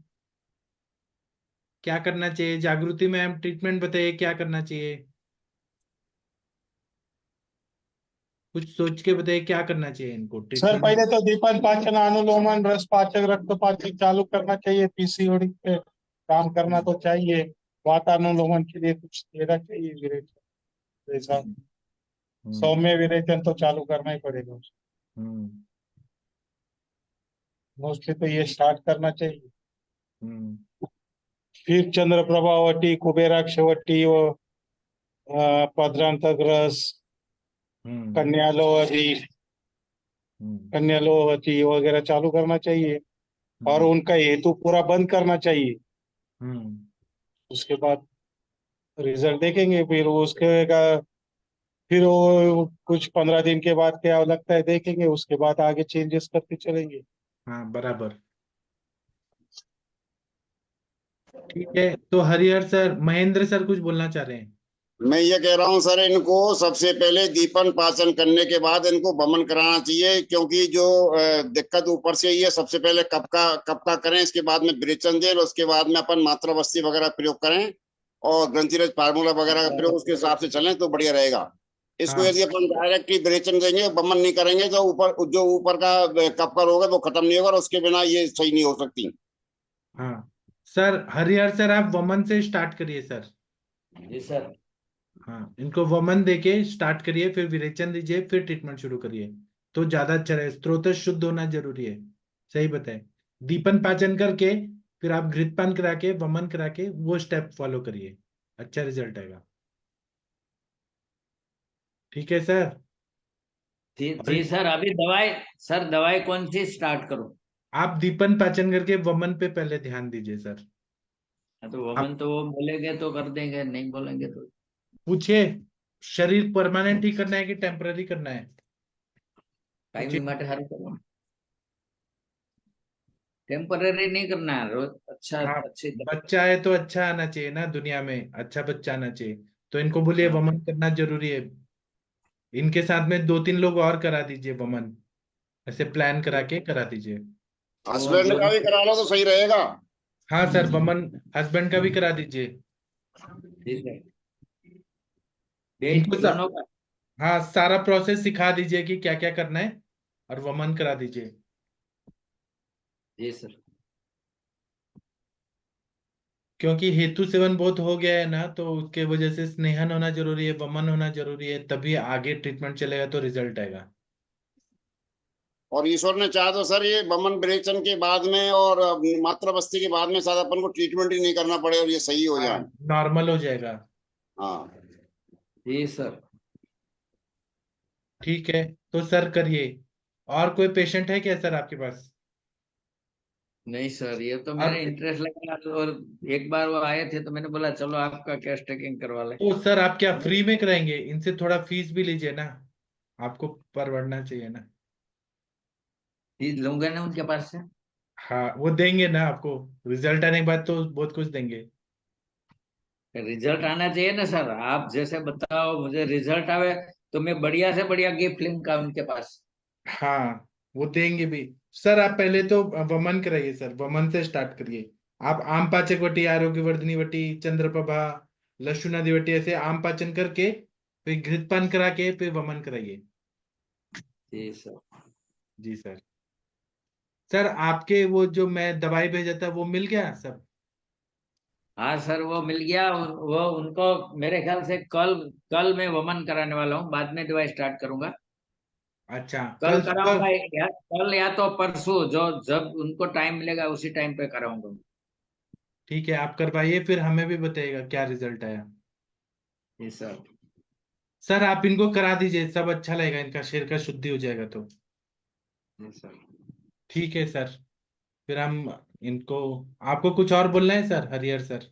क्या करना चाहिए जागृति मैम? ट्रीटमेंट बताइए, क्या करना चाहिए? कुछ सोच के बताइए क्या करना चाहिए इनको सर ट्रीटमेंट। पहले तो दीपन पाचन, अनुलोमन, रस पाचक, रक्त पाचक चालू करना चाहिए। पीसीओडी पे काम करना तो चाहिए। वातानुलोमन के लिए कुछ देना चाहिए, विरेचन जैसा सौम्य विरेचन तो चालू करना ही पड़ेगा। मोस्टली तो ये स्टार्ट करना चाहिए। फिर चंद्रप्रभावटी, कुबेराक्षवटी व पद्रांतक रस, कन्यालोहती वगैरह चालू करना चाहिए और उनका हेतु पूरा बंद करना चाहिए। उसके बाद रिजल्ट देखेंगे। फिर उसके फिर वो कुछ 15 दिन के बाद क्या लगता है देखेंगे, उसके बाद आगे चेंजेस करते चलेंगे। हाँ बराबर। ठीक है, तो हरिहर सर, महेंद्र सर कुछ बोलना चाह रहे हैं। मैं ये कह रहा हूँ सर, इनको सबसे पहले दीपन पाचन करने के बाद इनको वमन कराना चाहिए, क्योंकि जो दिक्कत ऊपर से ही है। सबसे पहले कप का करें, इसके बाद में विरेचन दें, उसके बाद में अपन मात्रा बस्ती वगैरह प्रयोग करें और ग्रंथिरज फार्मूला वगैरह का प्रयोग उसके हिसाब से चलें तो बढ़िया रहेगा। इसको हाँ यदि अपन डायरेक्ट ही विरेचन देंगे, वमन नहीं करेंगे, तो ऊपर का कप का रोग है वो खत्म नहीं होगा, और उसके बिना ये सही नहीं हो सकती। हाँ सर, हरिहर सर आप वमन से स्टार्ट करिए सर। जी सर। हाँ, इनको वमन देके स्टार्ट करिए, फिर विरेचन दीजिए, फिर ट्रीटमेंट शुरू करिए, तो ज्यादा अच्छा रहे। स्त्रोत शुद्ध होना जरूरी है। सही बताए। दीपन पाचन करके फिर आप घृतपान करा के, वमन करा के, वो स्टेप फॉलो करिए, अच्छा रिजल्ट आएगा। ठीक है सर। जी और जी सर, अभी दवाई, सर दवाई कौन सी स्टार्ट करूं? आप दीपन पाचन करके वमन पे पहले ध्यान दीजिए सर। हाँ, तो आप वमन तो वो बोलेंगे तो कर देंगे, नहीं बोलेंगे तो पूछिए, शरीर परमानेंट ही करना है कि टेम्पररी करना है, पूछिए। टाइमिंग માટે હારું કરવાનું, टेम्पररी नहीं करना है, रोज अच्छा हाँ, अच्छी तरह। बच्चा है तो अच्छा आना चाहिए ना, दुनिया में अच्छा बच्चा आना चाहिए, तो इनको बोलिए हाँ वमन करना जरूरी है। इनके साथ में 2-3 लोग और करा दीजिए वमन, ऐसे प्लान करा के करा दीजिए। और हस्बैंड का दोनों। भी करा लो तो सही रहेगा। हाँ सर, वमन हस्बैंड का भी करा दीजिए। जी सर, इनको दोनों का। हाँ, सारा प्रोसेस सिखा दीजिए कि क्या क्या करना है, और वमन करा दीजिए। जी सर। क्योंकि हेतु सेवन बहुत हो गया है ना, तो उसके वजह से स्नेहन होना जरूरी है, वमन होना जरूरी है, तभी आगे ट्रीटमेंट चलेगा तो रिजल्ट आएगा। और ईश्वर ने चाहा तो सर ये बमन विरेचन के बाद में और मात्रा बस्ती के बाद में शायद अपन को ट्रीटमेंट ही नहीं करना पड़े और ये सही हो हाँ, जाए। नॉर्मल हो जाएगा। हाँ। जी सर। ठीक है, तो सर करिए। और कोई पेशेंट है क्या सर आपके पास? नहीं सर, ये तो और मेरे इंटरेस्ट लगा, और एक बार वो आए थे तो मैंने बोला चलो आपका कैश टेकिंग करवा ले। तो सर आप क्या फ्री में कराएंगे? इनसे थोड़ा फीस भी लीजिए ना, आपको परवड़ना चाहिए ना। फीस लूंगा ना उनके पास से। हाँ, वो देंगे ना आपको, रिजल्ट आने के बाद तो बहुत कुछ देंगे। रिजल्ट आना चाहिए ना सर, आप जैसे बताओ मुझे रिजल्ट आवे तो मैं बढ़िया से बढ़िया गिफ्ट लूंगा उनके पास। हाँ, वो देंगे भी। सर आप पहले तो वमन कराइए सर, वमन से स्टार्ट करिए। आप आम पाचक वटी, आरोग्य वर्धनी वटी, चंद्रप्रभा, लशुनादि वटी, ऐसे आम पाचन करके फिर घृतपान करा के फिर वमन कराइए। जी सर। जी सर। सर आपके वो जो मैं दवाई भेजा था वो मिल गया सब? हाँ सर, वो मिल गया, वो उनको मेरे ख्याल से कल कल मैं वमन कराने वाला हूँ, बाद में दवाई स्टार्ट करूंगा। अच्छा, कल कल सुबह। कराऊंगा, कल या तो परसों, जो जब उनको टाइम मिलेगा उसी टाइम पे कराऊंगा। ठीक है, आप करवाइए, फिर हमें भी बताइएगा क्या रिजल्ट आया। जी सर। सर आप इनको करा दीजिए, सब अच्छा लगेगा, इनका शरीर का शुद्धि हो जाएगा तो। जी सर। ठीक है सर, फिर हम इनको, आपको कुछ और बोलना है सर, हरिहर सर?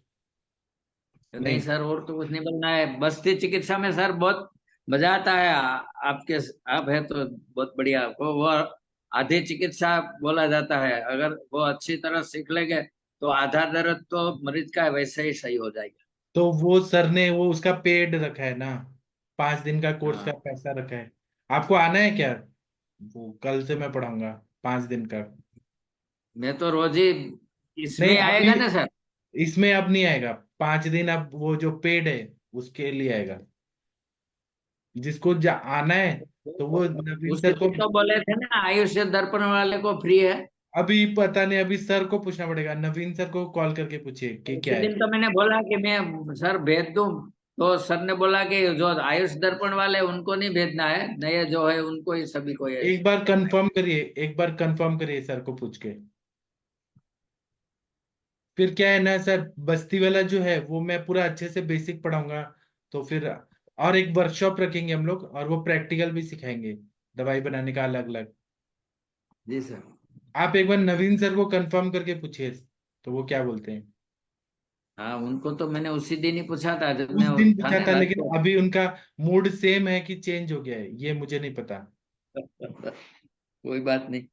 नहीं नहीं। सर, और तो कुछ नहीं बोलना है, बस्ती चिकित्सा में सर बहुत मजा आता है। आपके आप है तो बहुत बढ़िया। वो आधी चिकित्सा बोला जाता है, अगर वो अच्छी तरह सीख लेंगे तो आधा दर्द तो मरीज का वैसे ही सही हो जाएगा। तो वो सर ने वो उसका पेड रखा है ना, 5 दिन का कोर्स का हाँ, पैसा रखा है। आपको आना है क्या? वो कल से मैं पढ़ाऊंगा 5 दिन का। मैं तो रोज ही नहीं, इसमें अभी आएगा ना सर। इसमें अब नहीं आएगा। 5 दिन अब वो जो पेड है उसके लिए आएगा, जिसको आना है, तो वो नवीन उसके सर को। लिए तो बोले थे ना, आयुष दर्पण वाले को फ्री है। अभी पता नहीं, अभी सर को पूछना पड़ेगा, नवीन सर को कॉल करके पूछिए कि क्या उसी है। दिन तो मैंने बोला कि मैं सर भेज दूं, तो सर ने बोला कि जो आयुष दर्पण वाले उनको नहीं भेजना है, नए जो है उनको ही, सभी को ये एक बार कंफर्म करिए, एक बार कंफर्म करिए सर को पूछ के। फिर क्या है ना सर, बस्ती वाला जो है वो मैं पूरा अच्छे से बेसिक पढ़ाऊंगा, तो फिर और एक वर्कशॉप रखेंगे हम लोग, और वो प्रैक्टिकल भी सिखाएंगे, दवाई बनाने का अलग अलग। जी सर। आप एक बार नवीन सर को कंफर्म करके पूछिए, तो वो क्या बोलते हैं। हाँ, उनको तो मैंने उसी दिन ही पूछा था जब उस मैं दिन पूछा थाने था, लग लेकिन अभी उनका मूड सेम है कि चेंज हो गया है, ये मुझे नहीं पता। गया। कोई बात नहीं।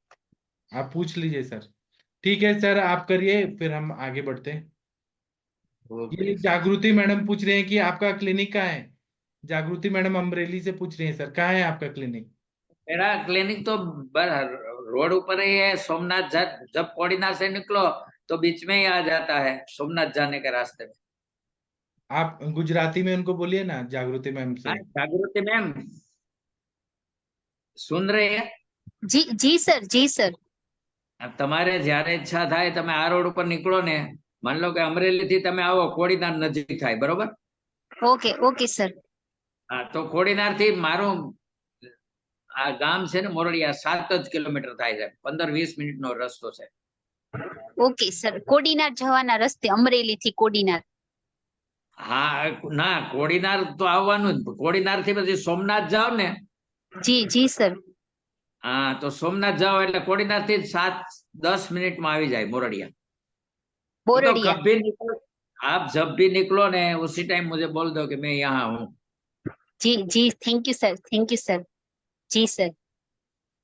आप पूछ लीजिए सर। ठीक है सर, आप करिए, फिर हम आगे बढ़ते हैं। ओके ये जागृति मैडम पूछ रहे हैं कि आपका क्लिनिक कहाँ है। जागृति मैडम अमरेली से पूछ रही हैं सर, कहाँ है आपका क्लिनिक। मेरा क्लिनिक तो रोड ऊपर ही है। सोमनाथ जब कोडिनार से निकलो तो बीच में ही आ जाता है, सोमनाथ जाने के रास्ते में। आप गुजराती में उनको बोलिए ना, जागृति मैम हाँ, से। जागृति मैम सुन रहे हैं? जी जी सर, जी सर। अब તમારે જ્યારે ઈચ્છા થાય તમે આ રોડ ઉપર નીકળો ને, માન લો કે અમરેલી થી તમે આવો, કોડીનાર નજીક થાય, બરોબર? Okay okay sir. હા, તો કોડીનાર થી મારું આ ગામ છે ને મોરડિયા 7 જ કિલોમીટર થાય છે, 15-20 મિનિટ નો રસ્તો છે। ઓકે સર, કોડીનાર જવાના રસ્તે અમરેલી થી કોડીનાર। હા, ના કોડીનાર તો આવવાનું જ, કોડીનાર થી પછી સોમનાથ જાવ ને, जी जी सर। હા તો સોમનાથ જાઓ એટલે કોડીનાર થી 7-10 મિનિટ માં આવી જાય મોરડિયા। वो तो बोरडिया। कब भी निकलो, आप जब भी निकलो ने उसी टाइम मुझे बोल दो कि मैं यहाँ हूँ। जी जी, thank you sir, thank you sir. जी सर।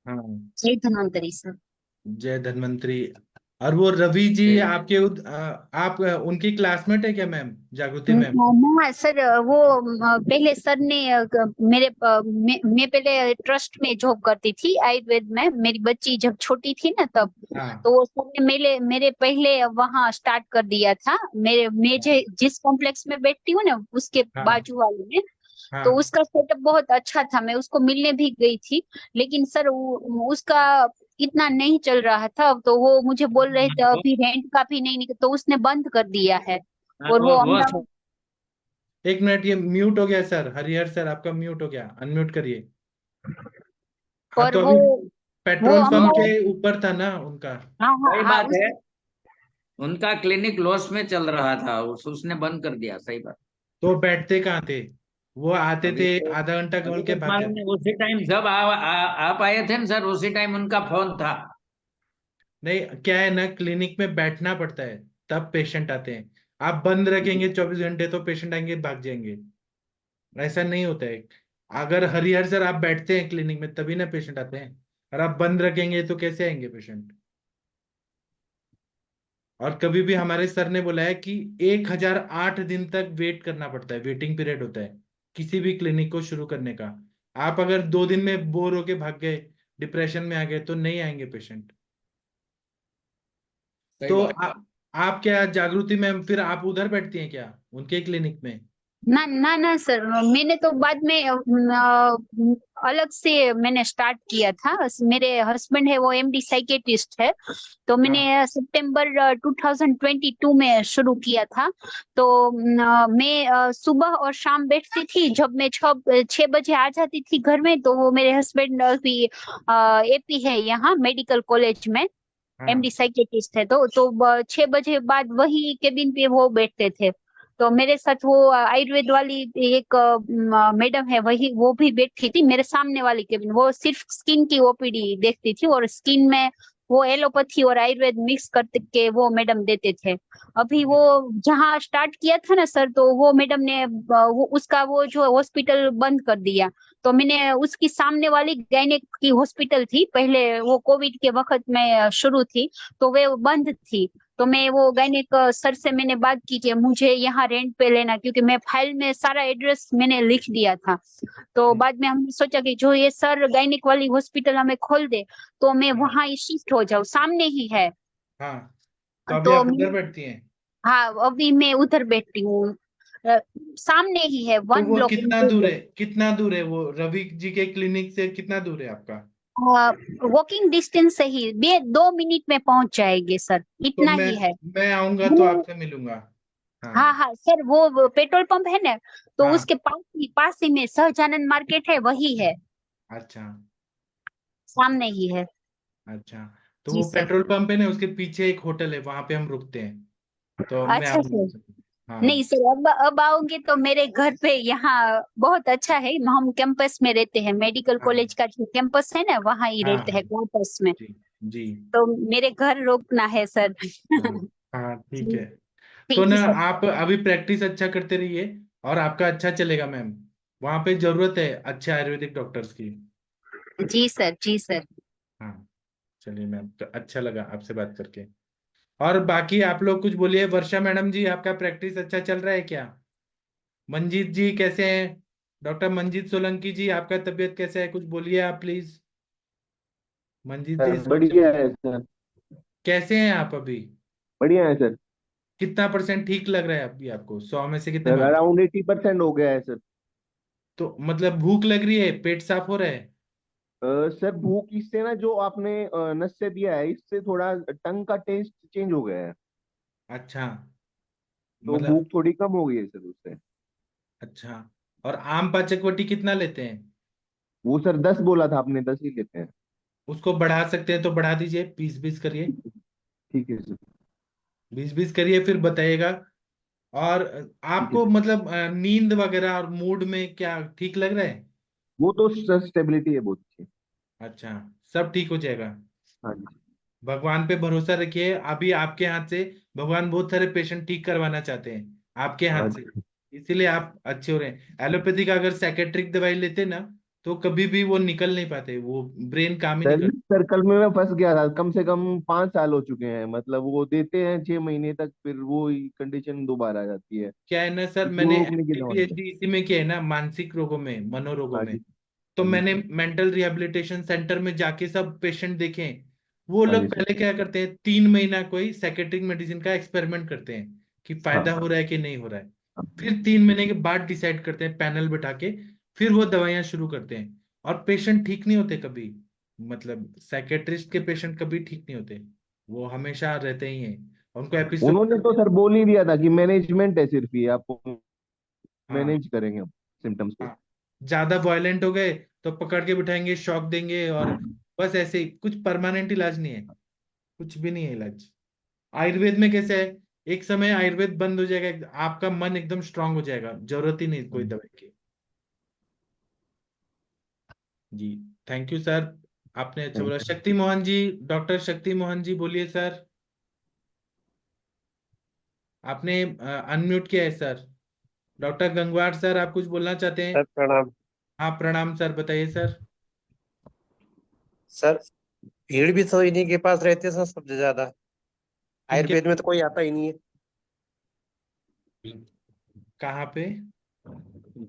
हाँ, जय धन्वंतरी सर। जय धन्वंतरी। और वो रवि जी आपके आप उनकी क्लासमेट है क्या मैम, जागृति मैम। हाँ सर, वो पहले सर ने मैं पहले ट्रस्ट में जॉब करती थी आयुर्वेद में। मेरी बच्ची जब छोटी थी ना तब, हाँ तो वो सर ने मेरे पहले वहाँ स्टार्ट कर दिया था। मैं जिस कॉम्प्लेक्स में बैठती हूँ ना उसके हाँ बाजू वाले में, तो हाँ उसका सेटअप बहुत अच्छा था। मैं उसको मिलने भी गई थी, लेकिन सर उसका इतना नहीं चल रहा था। तो वो मुझे बोल रहे थे अभी रेंट का भी नहीं निकल, तो उसने बंद कर दिया है। हाँ, और वो वो अहमदाबाद। एक मिनट, ये म्यूट हो गया सर, हरिहर सर आपका म्यूट हो गया, अनम्यूट करिए। हाँ, और तो वो अभी वो पेट्रोल पंप के अहमदाबाद। ऊपर था ना उनका। हाँ हाँ सही हाँ बात है, उनका क्लिनिक लॉस में चल रहा था, उसने बंद कर दिया। सही बात। तो वो बैठते कहाँ थे, वो आते अभी थे तो आधा घंटा बोल अभी के तो भाग मालूम जाते। नहीं, उसी टाइम जब आप आए थे ना सर, उसी टाइम उनका फोन था। नहीं, क्या है ना, क्लिनिक में बैठना पड़ता है, तब पेशेंट आते हैं। आप बंद रखेंगे 24 घंटे तो पेशेंट आएंगे भाग जाएंगे, ऐसा नहीं होता है। अगर हरिहर सर आप बैठते हैं क्लिनिक में तभी ना पेशेंट आते हैं, और आप बंद रखेंगे तो कैसे आएंगे पेशेंट। और कभी भी हमारे सर ने बोला है कि 1008 दिन तक वेट करना पड़ता है, वेटिंग पीरियड होता है किसी भी क्लिनिक को शुरू करने का। आप अगर 2 दिन में बोर होके भाग गए, डिप्रेशन में आ गए, तो नहीं आएंगे पेशेंट। सही तो बात। आप क्या जागृति मैम, फिर आप उधर बैठती हैं क्या उनके क्लिनिक में। ना ना ना सर, मैंने तो बाद में अलग से मैंने स्टार्ट किया था। मेरे हस्बैंड है वो एमडी साइकेट्रिस्ट है, तो हाँ मैंने सितंबर 2022 में शुरू किया था। तो मैं सुबह और शाम बैठती थी। जब मैं 6 बजे आ जाती थी घर में, तो वो मेरे हस्बैंड भी एपी है यहाँ मेडिकल कॉलेज में, हाँ एमडी साइकेट्रिस्ट है। तो 6 बजे बाद वही केबिन पे वो बैठते थे। तो मेरे साथ वो आयुर्वेद वाली एक मैडम है, वही वो भी बैठी थी मेरे सामने वाली केबिन। वो सिर्फ स्किन की ओपीडी देखती थी, और स्किन में वो एलोपैथी और आयुर्वेद मिक्स करके वो मैडम देते थे। अभी वो जहाँ स्टार्ट किया था ना सर, तो वो मैडम ने उसका वो जो हॉस्पिटल बंद कर दिया। तो मैंने उसकी सामने वाली गायनेक की हॉस्पिटल थी पहले, वो कोविड के वक्त में शुरू थी, तो वे बंद थी। तो मैं वो गायनेक सर से मैंने बात की कि मुझे यहाँ रेंट पे लेना, क्योंकि मैं फाइल में सारा एड्रेस मैंने लिख दिया था। तो बाद में हमने सोचा कि जो ये सर गायनेक वाली हॉस्पिटल हमें खोल दे तो मैं वहाँ ही शिफ्ट हो जाऊँ, सामने ही है। हाँ, तो अभी तो आप उधर बैठती हैं। हाँ, अभी मैं उधर बैठती हूँ। सामने ही है, तो 1 वो ब्लॉक। कितना दूर है, कितना दूर है वो रवि जी के क्लिनिक से, कितना दूर है आपका। वॉकिंग डिस्टेंस से ही 2 मिनट में पहुंच जाएंगे सर, तो इतना ही है। मैं आऊंगा तो आपसे मिलूंगा। हाँ हाँ हाँ सर, वो पेट्रोल पंप है ना, तो हाँ, उसके पास ही में सहजानंद मार्केट है, वही है, अच्छा सामने ही है। अच्छा। तो जी वो सर। पेट्रोल पंप है ना, उसके पीछे एक होटल है, वहां पे हम रुकते हैं, तो मैं अच्छा सर। आऊंगा। नहीं हाँ सर, अब आओगे तो मेरे घर पे यहाँ बहुत अच्छा है। हम कैंपस में रहते हैं, मेडिकल हाँ कॉलेज का जो कैंपस है ना वहाँ ही हाँ रहते हाँ, हैं कैंपस में। जी जी। तो मेरे घर रुकना है सर। हाँ ठीक जी है। तो थैंक यू ना सर। आप अभी प्रैक्टिस अच्छा करते रहिए और आपका अच्छा चलेगा मैम। वहां पे जरूरत है अच्छे आयुर्वेदिक डॉक्टर्स की। जी सर, जी सर। हाँ, चलिए मैम, तो अच्छा लगा आपसे बात करके। और बाकी आप लोग कुछ बोलिए। वर्षा मैडम जी, आपका प्रैक्टिस अच्छा चल रहा है क्या? मंजीत जी कैसे हैं? डॉक्टर मंजीत सोलंकी जी, आपका तबीयत कैसा है? कुछ बोलिए आप प्लीज। मंजीत जी सर बढ़िया है सर। कैसे हैं आप अभी? बढ़िया है सर। कितना परसेंट ठीक लग रहा है अभी आपको? 100 में से कितने सर मार्क्स? अराउंड 80% हो गया है सर। तो मतलब भूख लग रही है, पेट साफ हो रहा है? सर भूख इससे ना, जो आपने नस से दिया है, इससे थोड़ा टंग का टेस्ट चेंज हो गया है। अच्छा, तो मतलब भूख थोड़ी कम हो गई है सर उससे। अच्छा। और आम पाचक कितना लेते हैं? वो सर 10 बोला था आपने, 10 ही लेते हैं। उसको बढ़ा सकते हैं तो बढ़ा दीजिए, 20-20 करिए। ठीक है सर। 20-20 करिए, फिर बताइएगा। और ठीक है आपको सर। मतलब नींद वगैरह और मूड में क्या ठीक लग रहा है? वो तो सर स्टेबिलिटी है बहुत अच्छी। अच्छा, सब ठीक हो जाएगा। हाँ जी। भगवान पे भरोसा रखिए। अभी आपके हाथ से भगवान बहुत सारे पेशेंट ठीक करवाना चाहते हैं आपके हाँ हाथ से, जी इसीलिए आप अच्छे हो रहे हैं। एलोपैथी का अगर साइकेट्रिक दवाई लेते ना, तो कभी भी वो निकल नहीं पाते, वो ब्रेन काम ही नहीं सर, इस करता। सर्कल में मैं फंस गया था। कम से कम 5 साल हो चुके हैं। मतलब वो देते हैं 6 महीने तक, फिर वो कंडीशन दोबारा आ जाती है। क्या है ना सर, दो मैंने रुकने की दवा नहीं। पीएचडी इसी में किया है ना, मानसिक रोगों में, मनोरोगों हाँ में। जी। तो हाँ जी मैंने सर। मेंटल रिहेबिलिटेशन सेंटर में जाके सब पेशेंट देखे हैं। वो हाँ लोग जी सर। पहले क्या करते हैं, 3 महीना कोई साइकेट्रिक मेडिसिन का एक्सपेरिमेंट करते हैं कि फायदा हाँ हो रहा है कि नहीं हो रहा है। हाँ। फिर 3 महीने के बाद डिसाइड करते हैं पैनल बिठा के, फिर वो दवाइयां शुरू करते हैं। और पेशेंट ठीक नहीं होते कभी, मतलब साइकेट्रिस्ट के पेशेंट कभी ठीक नहीं होते, वो हमेशा रहते ही हैं। उनको उन्होंने एपिसोड। तो सर बोल ही दिया था कि मैनेजमेंट है सिर्फ, ये आपको हाँ मैनेज करेंगे हम सिम्टम्स को। हाँ, ज्यादा वायलेंट हो गए तो पकड़ के बिठाएंगे, शॉक देंगे, और बस ऐसे ही। कुछ परमानेंट इलाज नहीं है, कुछ भी नहीं है इलाज। आयुर्वेद में कैसे है, एक समय आयुर्वेद बंद हो जाएगा, आपका मन एकदम स्ट्रांग हो जाएगा, जरूरत ही नहीं कोई दवाई की। जी, थैंक यू सर, आपने अच्छा थैंक बोला। यू। शक्ति मोहन जी, डॉक्टर शक्ति मोहन जी बोलिए सर। आपने अनम्यूट किया है सर। डॉक्टर गंगवार सर, आप कुछ बोलना चाहते हैं? सर प्रणाम। हाँ प्रणाम सर, बताइए सर। सर भीड़ भी तो इन्हीं के पास रहती है सर, सबसे ज्यादा। इनके आयुर्वेद में तो कोई आता ही नहीं है। कहाँ पे?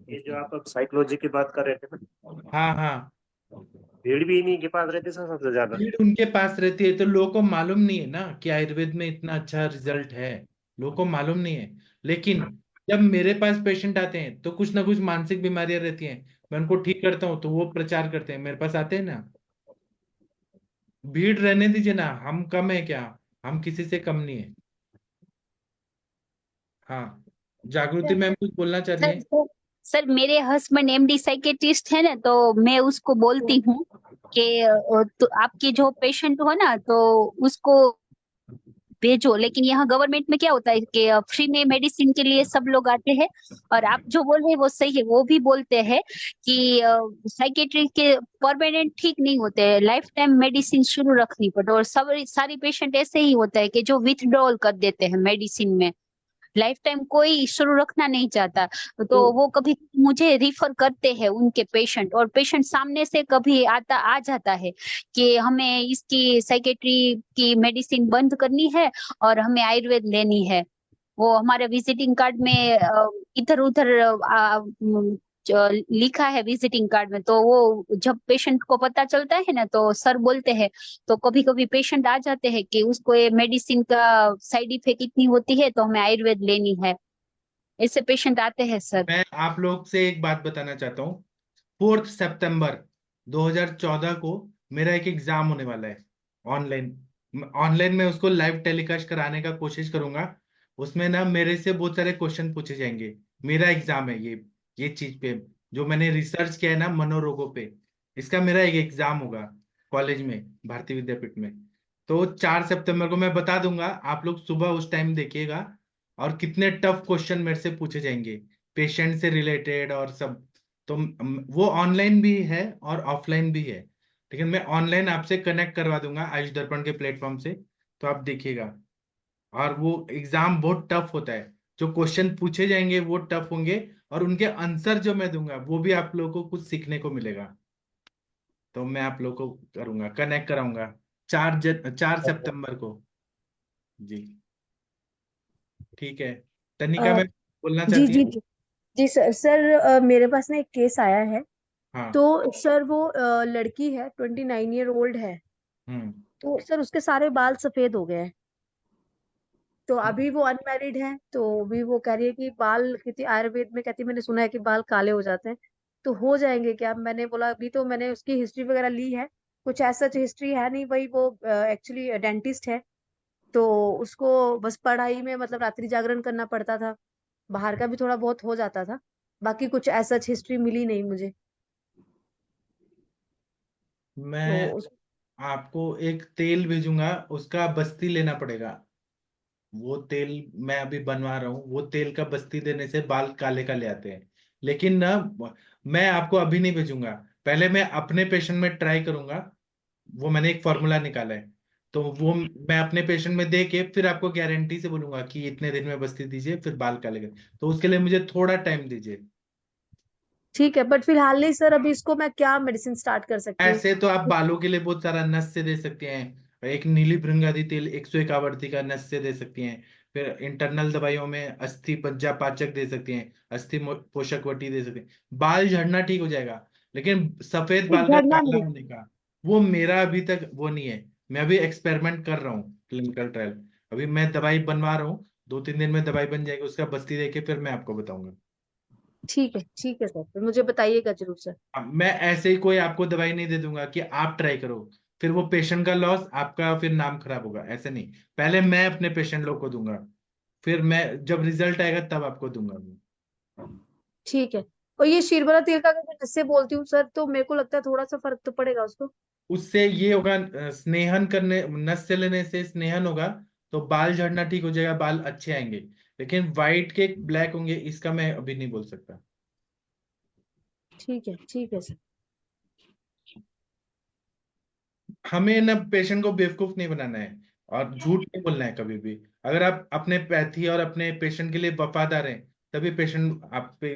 ये जो आप अब साइकोलॉजी की बात कर रहे थे ना, हाँ हाँ, भीड़ भी इन्हीं के पास रहती है सर, सबसे ज्यादा। भीड़ उनके पास रहती है तो लोगों को मालूम नहीं है ना कि आयुर्वेद में इतना अच्छा रिजल्ट है। लोगों को मालूम नहीं है। लेकिन जब मेरे पास पेशेंट आते हैं तो कुछ ना कुछ मानसिक बीमारियां रहती हैं, मैं उनको ठीक करता हूँ तो वो प्रचार करते हैं, मेरे पास आते हैं ना। भीड़ रहने दीजिए ना, हम कम है क्या? हम किसी से कम नहीं है। हाँ, जागृति मैम कुछ बोलना चाह रही सर हैं? सर सर, मेरे हस्बैंड एमडी साइकेट्रिस्ट है ना, तो मैं उसको बोलती हूँ कि तो आपके जो पेशेंट हो ना, तो उसको भेजो। लेकिन यहाँ गवर्नमेंट में क्या होता है कि फ्री में मेडिसिन के लिए सब लोग आते हैं। और आप जो बोल रहे हैं वो सही है, वो भी बोलते हैं कि साइकेट्री के परमानेंट ठीक नहीं होते हैं, लाइफ टाइम मेडिसिन शुरू रखनी पड़ती है। और सब सारी पेशेंट ऐसे ही होता है कि जो विथड्रॉल कर देते हैं मेडिसिन में, लाइफ टाइम कोई शुरू रखना नहीं चाहता। तो तो वो कभी मुझे रिफर करते हैं उनके पेशेंट, और पेशेंट सामने से कभी आ जाता है कि हमें इसकी साइकेट्री की मेडिसिन बंद करनी है और हमें आयुर्वेद लेनी है। वो हमारे विजिटिंग कार्ड में इधर उधर लिखा है विजिटिंग कार्ड में। तो वो जब पेशेंट को पता चलता है ना, तो सर बोलते हैं, तो कभी कभी पेशेंट आ जाते हैं कि उसको ये मेडिसिन का साइड इफेक्ट इतनी होती है तो हमें आयुर्वेद लेनी है। ऐसे पेशेंट आते हैं सर। मैं आप लोग से एक बात बताना चाहता हूँ। 4 सितंबर 2014 को मेरा एक एग्जाम होने वाला है, ऑनलाइन। ऑनलाइन में उसको लाइव टेलीकास्ट कराने का कोशिश करूंगा। उसमें ना मेरे से बहुत सारे क्वेश्चन पूछे जाएंगे। मेरा एग्जाम है ये चीज पे, जो मैंने रिसर्च किया है ना मनोरोगों पे, इसका मेरा एक एग्जाम होगा कॉलेज में, भारतीय विद्यापीठ में। तो 4 सितंबर को मैं बता दूंगा, आप लोग सुबह उस टाइम देखिएगा। और कितने टफ क्वेश्चन मेरे से पूछे जाएंगे, पेशेंट से रिलेटेड और सब। तो वो ऑनलाइन भी है और ऑफलाइन भी है, लेकिन मैं ऑनलाइन आपसे कनेक्ट करवा दूंगा आयुष दर्पण के प्लेटफॉर्म से, तो आप देखिएगा। और वो एग्जाम बहुत टफ होता है, जो क्वेश्चन पूछे जाएंगे वो टफ होंगे, और उनके आंसर जो मैं दूंगा वो भी आप लोगों को कुछ सीखने को मिलेगा। तो मैं आप लोगों को करूंगा, कनेक्ट कराऊंगा 4 सितंबर को। जी ठीक है। तनिका अ, मैं बोलना जी चाहती है। जी जी जी सर। सर मेरे पास ना एक केस आया है। हाँ। तो सर वो लड़की है, 29 ईयर ओल्ड है। हम्म। तो सर उसके सारे बाल सफेद हो गए हैं। तो अभी वो अनमैरिड है, तो अभी वो कह रही है कि बाल, कहती आयुर्वेद में कहती मैंने सुना है कि बाल काले हो जाते हैं, तो हो जाएंगे क्या? मैंने बोला अभी तो मैंने उसकी हिस्ट्री वगैरह ली है, कुछ ऐसा हिस्ट्री है नहीं भाई, वो एक्चुअली डेंटिस्ट है। तो उसको बस पढ़ाई में मतलब रात्रि जागरण करना पड़ता था, बाहर का भी थोड़ा बहुत हो जाता था, बाकी कुछ ऐसा हिस्ट्री मिली नहीं मुझे। तो मैं आपको एक तेल भेजूंगा, उसका बस्ती लेना पड़ेगा। वो तेल मैं अभी बनवा रहा हूँ, वो तेल का बस्ती देने से बाल काले काले आते हैं। लेकिन ना, मैं आपको अभी नहीं भेजूंगा, पहले मैं अपने पेशेंट में ट्राई करूंगा। वो मैंने एक फॉर्मूला निकाला है, तो वो मैं अपने पेशेंट में दे के फिर आपको गारंटी से बोलूंगा कि इतने दिन में बस्ती दीजिए, फिर बाल काले कर। तो उसके लिए मुझे थोड़ा टाइम दीजिए। ठीक है, बट फिलहाल नहीं सर, अभी इसको मैं क्या मेडिसिन स्टार्ट कर सकती हूँ? ऐसे तो आप बालों के लिए बहुत सारा नस से दे सकते हैं, एक नीली भृंगादी तेल 101 आवर्ती का नस से दे सकती हैं। फिर इंटरनल दवाइयों में अस्थि पंजा पाचक दे सकती हैं, पोषक वटी दे सकते हैं। बाल झड़ना ठीक हो जाएगा, लेकिन सफेद नहीं, बाल का झड़ना काला नहीं। होने का वो मेरा अभी तक वो नहीं है। मैं अभी एक्सपेरिमेंट कर रहा हूँ, क्लिनिकल ट्रायल। अभी मैं दवाई बनवा रहा हूँ, 2-3 दिन में दवाई बन जाएगी, उसका बस्ती देके फिर मैं आपको बताऊंगा। ठीक है सर, फिर मुझे बताइएगा जरूर सर। मैं ऐसे ही कोई आपको दवाई नहीं दे दूंगा कि आप ट्राई करो, फिर वो पेशेंट का लॉस, आपका फिर नाम खराब होगा, ऐसे नहीं। पहले मैं अपने पेशेंट लोग को दूंगा, फिर मैं जब रिजल्ट आएगा तब आपको दूंगा मैं। ठीक है। और ये शीरबला तेल का अगर मैं जिससे बोलती हूँ सर, तो मेरे को लगता है थोड़ा सा फर्क तो पड़ेगा उसको। उससे ये होगा, स्नेहन करने, नस से लेने से स्नेहन होगा, तो बाल झड़ना ठीक हो जाएगा, बाल अच्छे आएंगे। लेकिन व्हाइट के ब्लैक होंगे, इसका मैं अभी नहीं बोल सकता। ठीक है सर। हमें ना पेशेंट को बेवकूफ नहीं बनाना है, और झूठ नहीं बोलना है कभी भी। अगर आप अपने पैथी और अपने पेशेंट के लिए वफादार हैं, तभी पेशेंट आप पे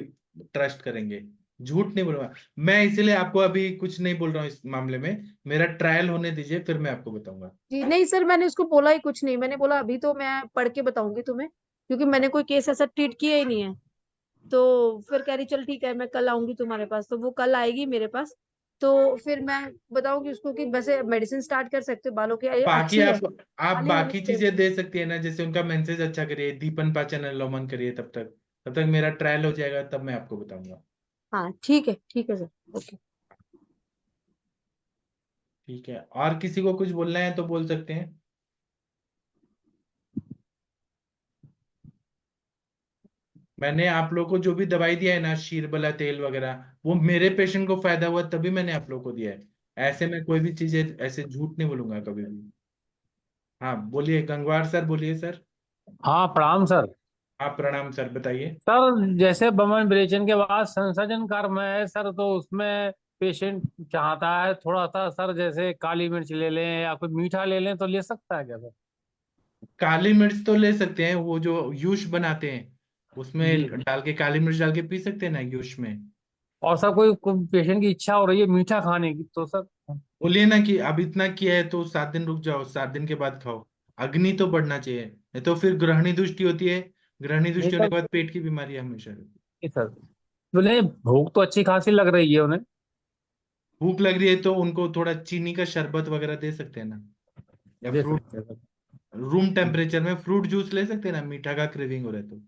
ट्रस्ट करेंगे। झूठ नहीं बोलूंगा। मैं इसीलिए आपको अभी कुछ नहीं बोल रहा हूँ इस मामले में, मेरा ट्रायल होने दीजिए, फिर मैं आपको बताऊंगा। जी नहीं सर, मैंने उसको बोला ही कुछ नहीं, मैंने बोला अभी तो मैं पढ़ के बताऊंगी तुम्हें, क्योंकि मैंने कोई केस ऐसा ट्रीट किया ही नहीं है। तो फिर कह रही चल ठीक है, मैं कल आऊंगी तुम्हारे पास, तो वो कल आएगी मेरे पास। तो फिर मैं बताऊंगी उसको कि वैसे मेडिसिन स्टार्ट कर सकते हो बालों की, ये बाकी अच्छी है, आप खाली होनी बाकी चाहिए। चीजें दे सकती है ना, जैसे उनका मेंसेस अच्छा करिए, दीपन पाचन अनुलोमन करिए, तब तक मेरा ट्रायल हो जाएगा, तब मैं आपको बताऊंगा। हाँ ठीक है सर। ओके। ठीक है, और किसी को कुछ बोलना है तो बोल सकते हैं। मैंने आप लोग को जो भी दवाई दिया है ना, शीरबला तेल वगैरह, वो मेरे पेशेंट को फायदा हुआ तभी मैंने आप लोग को दिया है। ऐसे में कोई भी चीजें ऐसे झूठ नहीं बोलूंगा कभी भी। हाँ बोलिए, गंगवार सर बोलिए सर। हाँ, प्रणाम सर। आप प्रणाम सर, बताइए। सर जैसे बमन विरेचन के बाद संसर्जन कर्म है सर, तो उसमें पेशेंट चाहता है थोड़ा सा सर, जैसे काली मिर्च ले लें या कोई मीठा ले लें, तो ले सकता है क्या सर? काली मिर्च तो ले सकते हैं, वो जो यूश बनाते हैं जी। उसमें डाल के, काली मिर्च डाल के पी सकते हैं ना यूश में। और सर कोई पेशेंट की इच्छा हो रही है मीठा खाने की, तो सर? बोलिए ना कि अब इतना किया है तो 7 दिन रुक जाओ, 7 दिन के बाद खाओ। अग्नि तो बढ़ना चाहिए, नहीं तो फिर ग्रहणी दृष्टि होती है। ग्रहणी नहीं दृष्टि होने सर, के बाद पेट की बीमारी हमेशा रहती है। नहीं सर, बोले भूख तो अच्छी खासी लग रही है उन्हें। भूख लग रही है तो उनको थोड़ा चीनी का शरबत वगैरह दे सकते हैं ना, या दे फ्रूट, सकते हैं सर। रूम टेम्परेचर में फ्रूट जूस ले सकते हैं ना, मीठा का क्रेविंग हो रहा है तो।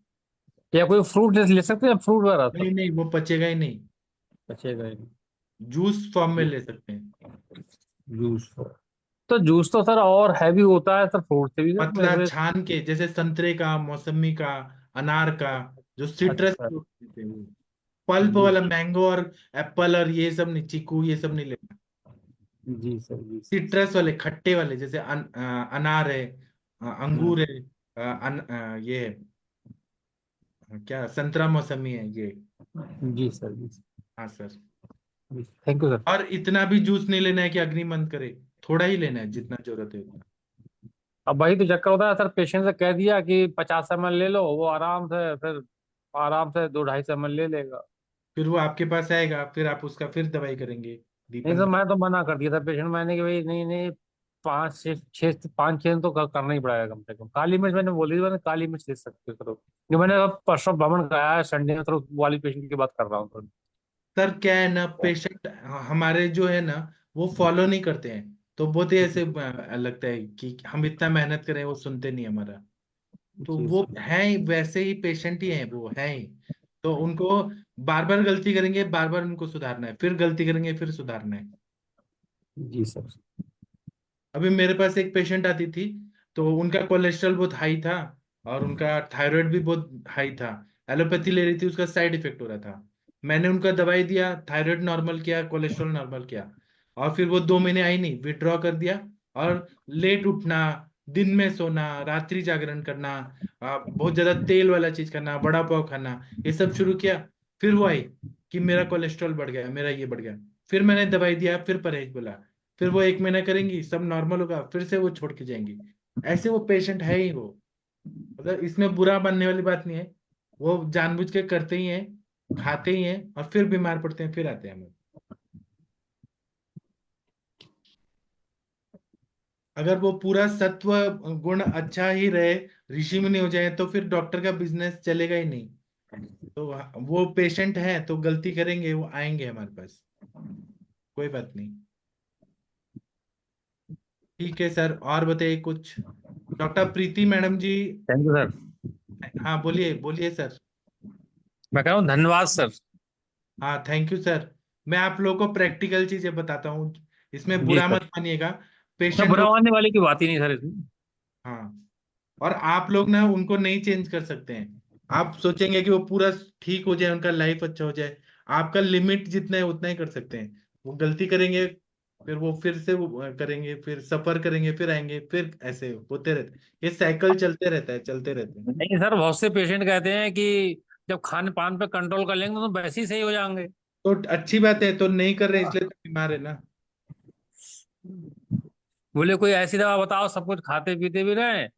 या कोई फ्रूट ले सकते हैं, फ्रूट वगैरह सर? नहीं नहीं, वो पचेगा ही नहीं। अच्छे गए। जूस फॉर्म में ले सकते हैं। जूस तो जूस तो सर और हैवी होता है सर, फ्रूट से भी सर पतला वैसे। छान के, जैसे संतरे का, मौसमी का, अनार का, जो सिट्रस अच्छा। फ्रूट होते हैं वो। पल्प जी वाला मैंगो और एप्पल और ये सब नहीं, चीकू ये सब नहीं लेना। जी सर, जी सर। सिट्रस वाले, खट्टे वाले, जैसे अनार है, अंगूर है, ये क्या, संतरा मौसमी है ये। जी सर, जी सर। हाँ सर। Thank you sir. और इतना भी जूस नहीं लेना है कि अग्नि मंद करे, थोड़ा ही लेना है जितना जरूरत है उतना। अब वही तो चक्कर होता है सर, पेशेंट से कह दिया कि 50 ml ले लो, वो आराम से 2-2.5 ml ले लेगा। फिर वो आपके पास आएगा, फिर आप उसका फिर दवाई करेंगे। नहीं दीपन सर, मैं तो मना कर दिया था पेशेंट, मैंने कि भाई नहीं नहीं, 5-6 तो करना ही पड़ेगा कम से कम। काली मिर्च मैंने बोली थी, मैंने काली मिर्च ले सकते हो करो, जो मैंने अब परसों भ्रमण कराया है संडे में, तो वो वाली पेशेंट की बात कर रहा हूँ सर। सर क्या है ना, पेशेंट हमारे जो है ना वो फॉलो नहीं करते हैं, तो बहुत ही ऐसे लगता है कि हम इतना मेहनत करें, वो सुनते नहीं हमारा। तो जी वो सर। है ही वैसे ही, पेशेंट ही है वो, है ही। तो उनको बार बार गलती करेंगे, बार बार उनको सुधारना है, फिर गलती करेंगे, फिर सुधारना है। जी सर। अभी मेरे पास एक पेशेंट आती थी, तो उनका कोलेस्ट्रॉल बहुत हाई था, और उनका थायराइड भी बहुत हाई था। एलोपैथी ले रही थी, उसका साइड इफेक्ट हो रहा था। मैंने उनका दवाई दिया, थायराइड नॉर्मल किया, कोलेस्ट्रॉल नॉर्मल किया, और फिर वो 2 महीने आई नहीं, विड्रॉ कर दिया। और लेट उठना, दिन में सोना, रात्रि जागरण करना, बहुत ज्यादा तेल वाला चीज खाना, बड़ा पाव खाना, ये सब शुरू किया। फिर वो आई कि मेरा कोलेस्ट्रॉल बढ़ गया, मेरा ये बढ़ गया। फिर मैंने दवाई दिया, फिर परहेज बोला। फिर वो 1 महीना करेंगी, सब नॉर्मल होगा, फिर से वो छोड़ के जाएंगी। ऐसे वो पेशेंट है ही वो। मतलब इसमें बुरा मानने वाली बात नहीं है, वो जानबूझ के करते ही हैं, खाते ही हैं, और फिर बीमार पड़ते हैं, फिर आते हैं हमें। अगर वो पूरा सत्व गुण अच्छा ही रहे, ऋषि मुनि हो जाए, तो फिर डॉक्टर का बिजनेस चलेगा ही नहीं। तो वो पेशेंट है तो गलती करेंगे, वो आएंगे हमारे पास, कोई बात नहीं। ठीक है सर, और बताइए कुछ। Doctor Preeti madam ji. Thank you sir. हाँ बोलिए बोलिए सर। मैं कह रहा हूँ धन्यवाद सर। हाँ थैंक यू सर। मैं आप लोगों को प्रैक्टिकल चीजें बताता हूँ, इसमें जी बुरा सर। मत मानिएगा। मैं पेशेंट बुरा को, मानने वाली की बात ही नहीं सर इसमें। हाँ, और आप लोग ना उनको नहीं चेंज कर सकते हैं। आप सोचेंगे कि वो पूरा ठीक हो जाए, उनका लाइफ अच्छा हो जाए। आपका लिमिट जितना है उतना ही कर सकते हैं। वो गलती करेंगे, फिर वो फिर से वो करेंगे, फिर सफर करेंगे, फिर आएंगे, फिर ऐसे होते रहते। ये साइकिल चलते रहता है, चलते रहते हैं। नहीं सर, बहुत से पेशेंट कहते हैं कि जब खान पान पे कंट्रोल कर लेंगे तो वैसे ही सही हो जाएंगे। तो अच्छी बात है, तो नहीं कर रहे इसलिए तो बीमार है ना। बोले कोई ऐसी दवा बताओ सब कुछ खाते पीते भी रहे एक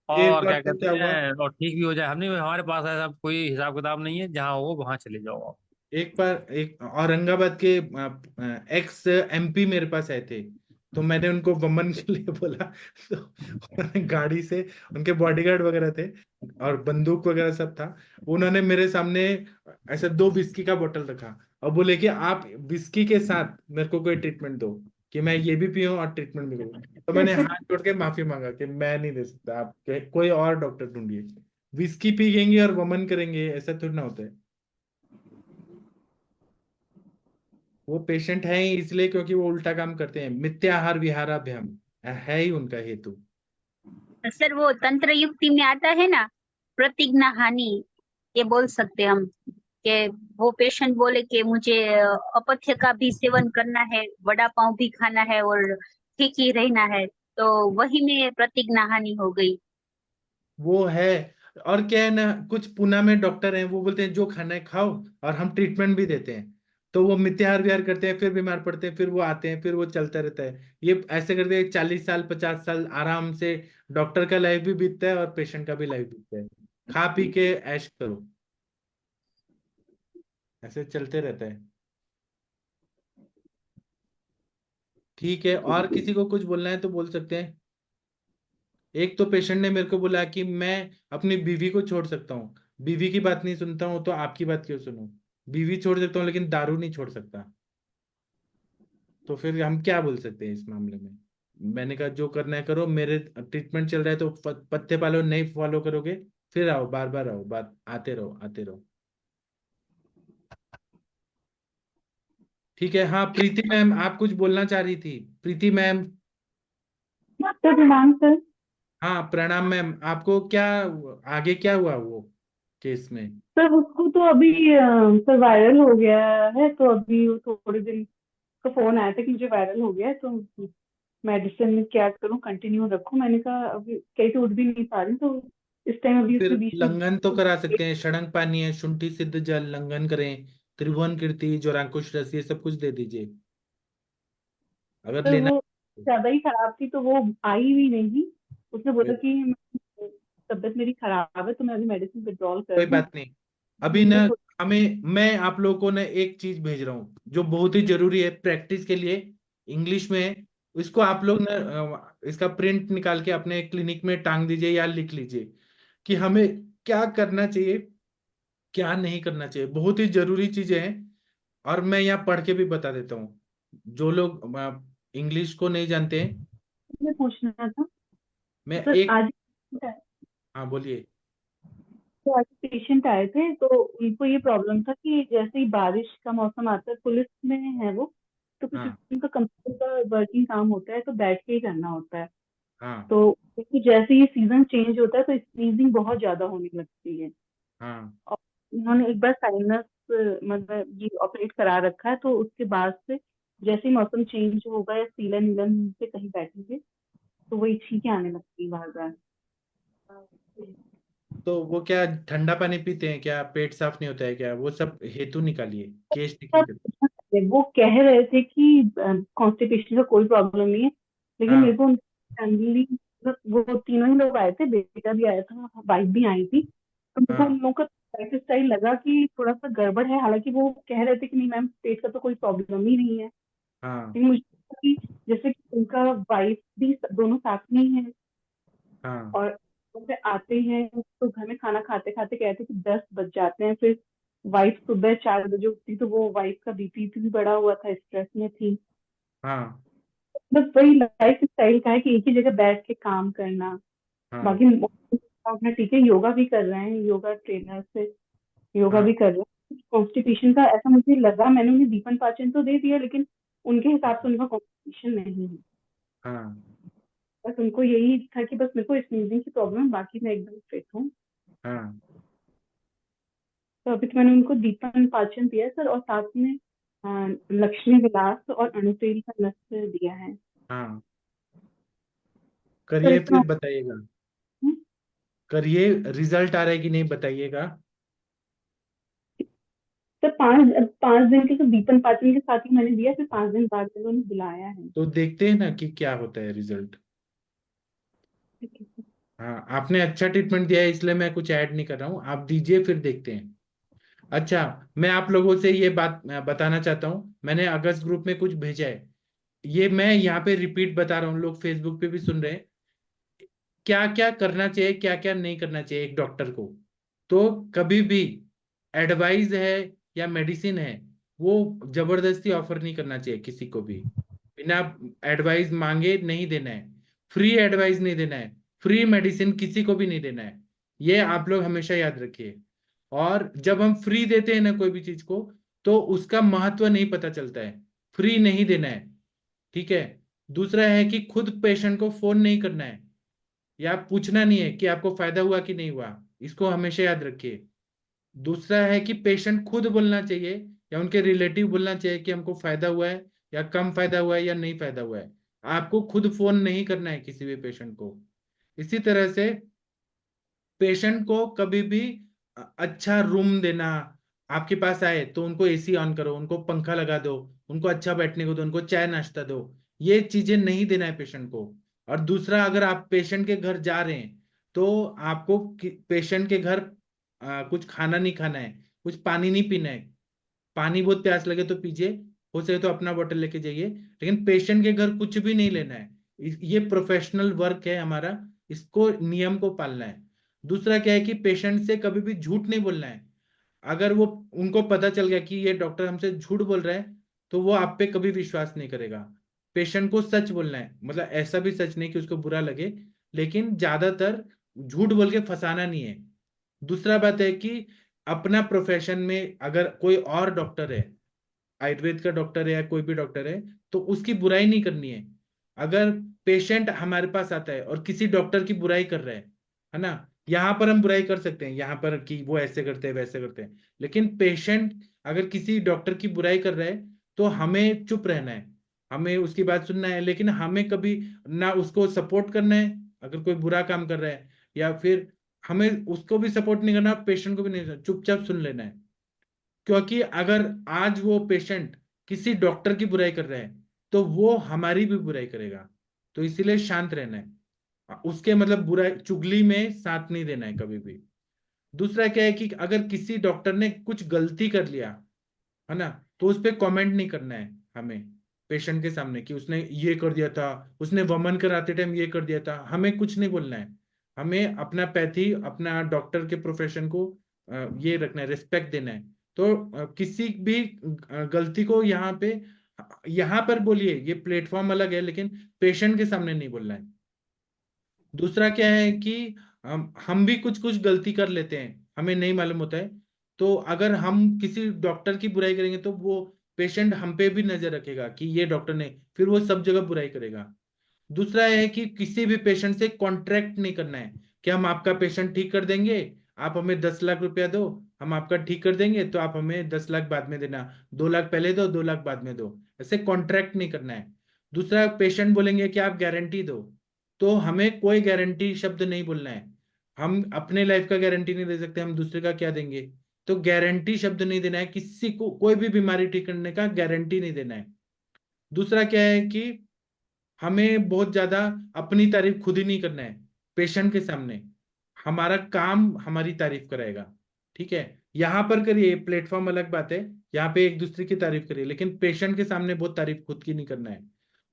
और बार क्या तो कहते क्या हुआ, हैं, और ठीक भी हो जाए। हमने हमारे पास ऐसा कोई हिसाब किताब नहीं है, जहाँ हो वहां चले जाओ आप। एक बार एक औरंगाबाद के एक्स एमपी मेरे पास आए थे, तो मैंने उनको वमन के लिए बोला। तो उन्होंने गाड़ी से, उनके बॉडीगार्ड वगैरह थे, और बंदूक वगैरह सब था। उन्होंने मेरे सामने ऐसे 2 विस्की का बोतल रखा, और बोले कि आप विस्की के साथ मेरे को कोई ट्रीटमेंट दो, कि मैं ये भी पीऊं और ट्रीटमेंट भी करूं। तो मैंने हाथ जोड़ के माफी मांगा कि मैं नहीं दे सकता, आप कोई और डॉक्टर ढूंढिए। विस्की पीएंगे और वमन करेंगे, ऐसा थोड़ी ना होता है। वो पेशेंट है ही इसलिए क्योंकि वो उल्टा काम करते हैं, मिथ्याहार विहाराभ्याम है ही उनका हेतु। सर वो तंत्र युक्ति में आता है ना, प्रतिज्ञा हानि, ये बोल सकते हैं हम कि वो पेशेंट बोले कि मुझे अपथ्य का भी सेवन करना है, वड़ा पाव भी खाना है और ठीक ही रहना है, तो वही में प्रतिज्ञा हानि हो गई। वो है। और क्या है ना, कुछ पुणे में डॉक्टर हैं, वो बोलते हैं जो खाना है खाओ, और हम ट्रीटमेंट भी देते हैं। तो वो मिथ्याहार विहार करते हैं, फिर बीमार पड़ते हैं, फिर वो आते हैं, फिर वो चलता रहता है। ये ऐसे करते हैं 40 साल 50 साल आराम से। डॉक्टर का लाइफ भी बीतता है और पेशेंट का भी लाइफ बीतता है। खा पी के ऐश करो, ऐसे चलते रहता है। ठीक है, और किसी को कुछ बोलना है तो बोल सकते हैं। एक तो पेशेंट ने मेरे को बोला कि मैं अपनी बीवी को छोड़ सकता हूँ, बीवी की बात नहीं सुनता हूँ, तो आपकी बात क्यों सुनूं। बीवी छोड़ सकता हूँ लेकिन दारू नहीं छोड़ सकता। तो फिर हम क्या बोल सकते हैं इस मामले में। मैंने कहा जो करना है करो, मेरे ट्रीटमेंट चल रहा है, तो पत्ते पालो, नहीं फॉलो करोगे फिर आओ, बार बार आओ, बात आते रहो आते रहो। ठीक है, हाँ प्रीति मैम आप कुछ बोलना चाह रही थी, प्रीति मैम। सर प्रणाम सर। हाँ प्रणाम मैम, आपको क्या आगे क्या हुआ वो केस में। सर उसको तो अभी सर वायरल हो गया है, तो अभी वो थोड़े दिन का फोन आया था कि मुझे वायरल हो गया है, तो मेडिसिन में क्या करूं, कंटिन्यू रखूं। मैंने कहा अभी कहीं से उठ भी नहीं पा रही, तो इस टाइम तो अभी फिर उसके बीच में लंघन तो करा सकते हैं, षडंग पानी है, शुंठी सिद्ध जल लंघन करें, त्रिभुवन कीर्ति, ज्वरांकुश रस, ये सब कुछ दे दीजिए अगर सर लेना वो है। ज्यादा ही खराब थी, तो वो आई भी नहीं। उसने बोला कोई कि तबीयत मेरी खराब है तो मैं अभी मेडिसिन विड्रॉल कर कोई दूं। बात नहीं। अभी मुझे ना थोड़ा मैं आप लोगों को ना एक चीज भेज रहा हूँ जो बहुत ही जरूरी है प्रैक्टिस के लिए, इंग्लिश में है। इसको आप लोग ना इसका प्रिंट निकाल के अपने क्लिनिक में टांग दीजिए या लिख लीजिए कि हमें क्या करना चाहिए, क्या नहीं करना चाहिए। बहुत ही जरूरी चीजें हैं और मैं यहाँ पढ़ के भी बता देता हूँ। जो लोग इंग्लिश को नहीं जानते हैं, पूछना था मैं सर। एक। आज हाँ बोलिए। तो आज पेशेंट आए थे तो उनको ये प्रॉब्लम था कि जैसे ही बारिश का मौसम आता है, पुलिस में है वो, तो कुछ हाँ उनका कंप्यूटर का वर्किंग काम होता है तो बैठ के ही करना होता है। हाँ तो क्योंकि जैसे ही सीजन चेंज होता है तो स्नीजिंग बहुत ज्यादा होने लगती है। हाँ और उन्होंने एक बार साइनस मतलब ये ऑपरेट करा रखा है, तो उसके बाद से जैसे ही मौसम चेंज होगा या सीलन वीलन से कहीं बैठेंगे तो वही छींकें आने लगती है बार बार। तो वो क्या ठंडा पानी पीते हैं क्या, पेट साफ नहीं होता है क्या, वो सब हेतु निकालिए, केस सब निकालिए। वो कह रहे थे कि कॉन्स्टिपेशन का कोई प्रॉब्लम नहीं है, लेकिन मेरे हाँ को फैमिली वो तीनों ही लोग आए थे, बेटा भी आया था, वाइफ भी आई थी, तो मेरे को उन हाँ लोगों का लाइफ स्टाइल लगा कि थोड़ा सा गड़बड़ है। हालांकि वो कह रहे थे कि नहीं मैम पेट का तो कोई प्रॉब्लम ही नहीं है, हाँ लेकिन मुझे लगा कि जैसे कि उनका वाइफ भी दोनों साथ में ही है हाँ और जैसे आते हैं तो घर में खाना खाते खाते कहते हैं कि 10 बज जाते हैं। फिर वाइफ सुबह 4 बजे उठती तो वो वाइफ का बीपी भी बढ़ा हुआ था, स्ट्रेस में थी। हाँ बस वही लाइफ स्टाइल का है कि एक ही जगह बैठ के काम करना। हाँ बाकी अपना ठीक है, योगा भी कर रहे हैं, योगा ट्रेनर से योगा भी हाँ कर रहे हैं। कॉन्स्टिपेशन का ऐसा मुझे लगा, मैंने उन्हें दीपन पाचन तो दे दिया लेकिन उनके हिसाब से उनका कॉन्स्टिपेशन नहीं है। हाँ बस उनको यही था कि बस मेरे को स्नीजिंग की प्रॉब्लम, बाकी मैं एकदम फिट हूँ। हाँ तो अभी तो मैंने उनको दीपन पाचन दिया है सर, और साथ में लक्ष्मी विलास और अणुतेल का नस दिया है हाँ सर। करिए इसका फिर बताइएगा, करिए रिजल्ट आ रहा है कि नहीं बताइएगा। सर 5 दिन के तो दीपन पाचन के साथ ही मैंने दिया, फिर 5 दिन बाद उन्होंने बुलाया है। तो देखते हैं ना कि क्या होता है रिजल्ट। ठीक है सर। हाँ आपने अच्छा ट्रीटमेंट दिया है इसलिए मैं कुछ ऐड नहीं कर रहा हूँ, आप दीजिए फिर देखते हैं। अच्छा, मैं आप लोगों से ये बात बताना चाहता हूँ, मैंने अगस्त ग्रुप में कुछ भेजा है, ये मैं यहाँ पे रिपीट बता रहा हूँ, लोग फेसबुक पे भी सुन रहे हैं। क्या क्या करना चाहिए, क्या क्या नहीं करना चाहिए एक डॉक्टर को। तो कभी भी एडवाइस है या मेडिसिन है, वो जबरदस्ती ऑफर नहीं करना चाहिए किसी को भी। बिना एडवाइस मांगे नहीं देना है, फ्री एडवाइस नहीं देना है, फ्री मेडिसिन किसी को भी नहीं देना है। ये आप लोग हमेशा याद रखिए। और जब हम फ्री देते हैं ना कोई भी चीज को, तो उसका महत्व नहीं पता चलता है। फ्री नहीं देना है, ठीक है। दूसरा है कि खुद पेशेंट को फोन नहीं करना है या पूछना नहीं है कि आपको फायदा हुआ कि नहीं हुआ, इसको हमेशा याद रखिए। दूसरा है कि पेशेंट खुद बोलना चाहिए या उनके रिलेटिव बोलना चाहिए कि हमको फायदा हुआ है या कम फायदा हुआ है या नहीं फायदा हुआ है। आपको खुद फोन नहीं करना है किसी भी पेशेंट को। इसी तरह से पेशेंट को कभी भी अच्छा रूम देना, आपके पास आए तो उनको एसी ऑन करो, उनको पंखा लगा दो, उनको अच्छा बैठने को दो, उनको चाय नाश्ता दो, ये चीजें नहीं देना है पेशेंट को। और दूसरा, अगर आप पेशेंट के घर जा रहे हैं तो आपको पेशेंट के घर कुछ खाना नहीं खाना है, कुछ पानी नहीं पीना है। पानी बहुत प्यास लगे तो पीजिए, हो सके तो अपना बोतल लेके जाइए, लेकिन पेशेंट के घर कुछ भी नहीं लेना है। ये प्रोफेशनल वर्क है हमारा, इसको नियम को पालना है। दूसरा क्या है कि पेशेंट से कभी भी झूठ नहीं बोलना है। अगर वो उनको पता चल गया कि ये डॉक्टर हमसे झूठ बोल रहा है, तो वो आप पे कभी विश्वास नहीं करेगा। पेशेंट को सच बोलना है, मतलब ऐसा भी सच नहीं कि उसको बुरा लगे, लेकिन ज्यादातर झूठ बोल के फंसाना नहीं है। दूसरा बात है कि अपना प्रोफेशन में अगर कोई और डॉक्टर है, आयुर्वेद का डॉक्टर है या कोई भी डॉक्टर है, तो उसकी बुराई नहीं करनी है। अगर पेशेंट हमारे पास आता है और किसी डॉक्टर की बुराई कर रहा है ना, यहाँ पर हम बुराई कर सकते हैं, यहाँ पर कि वो ऐसे करते हैं वैसे करते हैं, लेकिन पेशेंट अगर किसी डॉक्टर की बुराई कर रहा है तो हमें चुप रहना है, हमें उसकी बात सुनना है, लेकिन हमें कभी ना उसको सपोर्ट करना है अगर कोई बुरा काम कर रहा है, या फिर हमें उसको भी सपोर्ट नहीं करना, पेशेंट को भी नहीं, चुपचाप सुन लेना है। क्योंकि अगर आज वो पेशेंट किसी डॉक्टर की बुराई कर रहा है तो वो हमारी भी बुराई करेगा, तो इसीलिए शांत रहना है। उसके मतलब बुरा चुगली में साथ नहीं देना है कभी भी। दूसरा क्या है कि अगर किसी डॉक्टर ने कुछ गलती कर लिया है ना, तो उस पर कमेंट नहीं करना है हमें पेशेंट के सामने कि उसने ये कर दिया था, उसने वमन कराते टाइम ये कर दिया था, हमें कुछ नहीं बोलना है। हमें अपना पैथी, अपना डॉक्टर के प्रोफेशन को ये रखना है, रिस्पेक्ट देना है। तो किसी भी गलती को यहाँ पर बोलिए, ये प्लेटफॉर्म अलग है, लेकिन पेशेंट के सामने नहीं बोलना है। दूसरा क्या है कि हम भी कुछ कुछ गलती कर लेते हैं, हमें नहीं मालूम होता है। तो अगर हम किसी डॉक्टर की बुराई करेंगे तो वो पेशेंट हम पे भी नजर रखेगा कि ये डॉक्टर ने, फिर वो सब जगह बुराई करेगा। दूसरा है कि किसी भी पेशेंट से कॉन्ट्रैक्ट नहीं करना है कि हम आपका पेशेंट ठीक कर देंगे, आप हमें 10 लाख रुपया दो, हम आपका ठीक कर देंगे तो आप हमें 10 लाख बाद में देना, 2 लाख पहले दो, 2 लाख बाद में दो। ऐसे कॉन्ट्रैक्ट नहीं करना है। दूसरा, पेशेंट बोलेंगे कि आप गारंटी दो, तो हमें कोई गारंटी शब्द नहीं बोलना है। हम अपने लाइफ का गारंटी नहीं दे सकते, हम दूसरे का क्या देंगे। तो गारंटी शब्द नहीं देना है, किसी को कोई भी बीमारी ठीक करने का गारंटी नहीं देना है। दूसरा क्या है कि हमें बहुत ज्यादा अपनी तारीफ खुद ही नहीं करना है पेशेंट के सामने, हमारा काम हमारी तारीफ कराएगा। ठीक है, यहाँ पर करिए, प्लेटफॉर्म अलग बात है, यहाँ पे एक दूसरे की तारीफ करिए, लेकिन पेशेंट के सामने बहुत तारीफ खुद की नहीं करना है।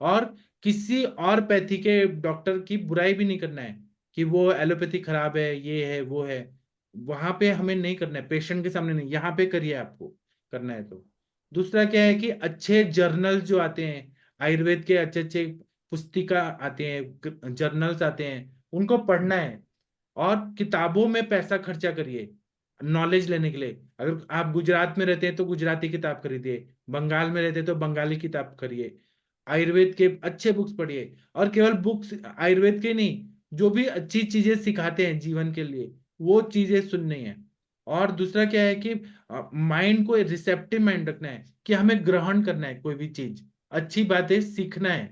और किसी और पैथी के डॉक्टर की बुराई भी नहीं करना है कि वो एलोपैथी खराब है, ये है वो है, वहां पे हमें नहीं करना है, पेशेंट के सामने नहीं, यहाँ पे करिए आपको करना है तो। दूसरा क्या है कि अच्छे जर्नल जो आते हैं, आयुर्वेद के अच्छे अच्छे पुस्तिका आते हैं, जर्नल्स आते हैं, उनको पढ़ना है। और किताबों में पैसा खर्चा करिए नॉलेज लेने के लिए। अगर आप गुजरात में रहते हैं तो गुजराती किताब खरीदिए, बंगाल में रहते हैं तो बंगाली किताब खरीदिए, आयुर्वेद के अच्छे बुक्स पढ़िए। और केवल बुक्स आयुर्वेद के नहीं, जो भी अच्छी चीजें सिखाते हैं जीवन के लिए, वो चीजें सुननी है। और दूसरा क्या है कि माइंड को रिसेप्टिव माइंड रखना है कि हमें ग्रहण करना है कोई भी चीज, अच्छी बातें सीखना है,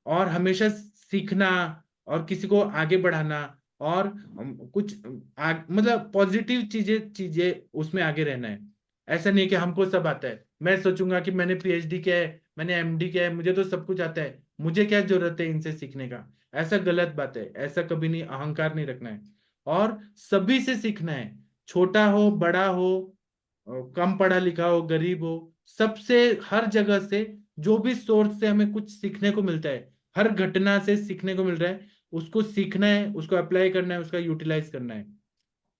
और हमेशा सीखना, और किसी को आगे बढ़ाना, और कुछ मतलब पॉजिटिव चीजें चीजें उसमें आगे रहना है। ऐसा नहीं कि हमको सब आता है, मैं सोचूंगा कि मैंने पीएचडी किया है, मैंने एमडी किया है, मुझे तो सब कुछ आता है, मुझे क्या जरूरत है इनसे सीखने का। ऐसा गलत बात है, ऐसा कभी नहीं, अहंकार नहीं रखना है। और सभी से सीखना है, छोटा हो बड़ा हो, कम पढ़ा लिखा हो गरीब हो, सबसे, हर जगह से, जो भी सोर्स से हमें कुछ सीखने को मिलता है, हर घटना से सीखने को मिल रहा है, उसको सीखना है, उसको अप्लाई करना है, उसका यूटिलाइज करना है।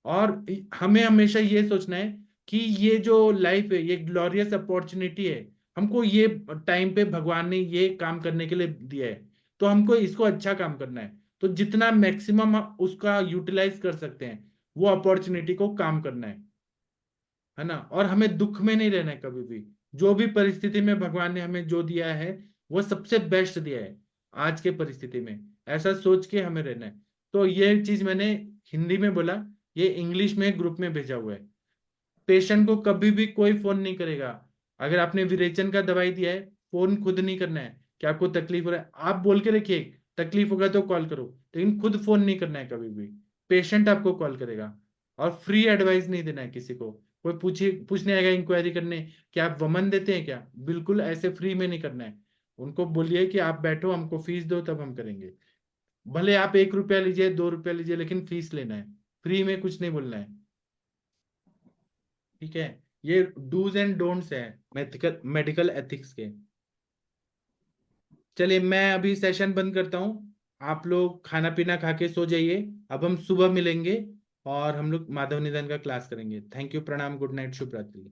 और हमें हमेशा ये सोचना है कि ये जो लाइफ है ये ग्लोरियस अपॉर्चुनिटी है, हमको ये टाइम पे भगवान ने ये काम करने के लिए दिया है, तो हमको इसको अच्छा काम करना है। तो जितना मैक्सिमम उसका यूटिलाइज कर सकते हैं, वो अपॉर्चुनिटी को काम करना है ना। और हमें दुख में नहीं रहना है कभी भी। जो भी परिस्थिति में भगवान ने हमें जो दिया है, वो सबसे बेस्ट दिया है आज के परिस्थिति में, ऐसा सोच के हमें रहना है। तो ये चीज मैंने हिंदी में बोला, ये इंग्लिश में ग्रुप में भेजा हुआ है। पेशेंट को कभी भी कोई फोन नहीं करेगा। अगर आपने विरेचन का दवाई दिया है, फोन खुद नहीं करना है कि आपको तकलीफ हो रहा है, आप बोल के रखिए तकलीफ होगा तो कॉल करो, लेकिन खुद फोन नहीं करना है कभी भी। पेशेंट आपको कॉल करेगा। और फ्री एडवाइस नहीं देना है किसी को, कोई पूछने आएगा इंक्वायरी करने कि आप वमन देते हैं क्या, बिल्कुल ऐसे फ्री में नहीं करना है। उनको बोलिए कि आप बैठो, हमको फीस दो, तब हम करेंगे। भले आप 1 रुपया लीजिए, 2 रुपया लीजिए, लेकिन फीस लेना है, फ्री में कुछ नहीं बोलना है। ठीक है, ये डूज एंड डोंट्स है मेडिकल एथिक्स के। चलिए, मैं अभी सेशन बंद करता हूँ, आप लोग खाना पीना खा के सो जाइए। अब हम सुबह मिलेंगे और हम लोग माधव निधन का क्लास करेंगे। थैंक यू, प्रणाम, गुड नाइट, शुभ रात्रि।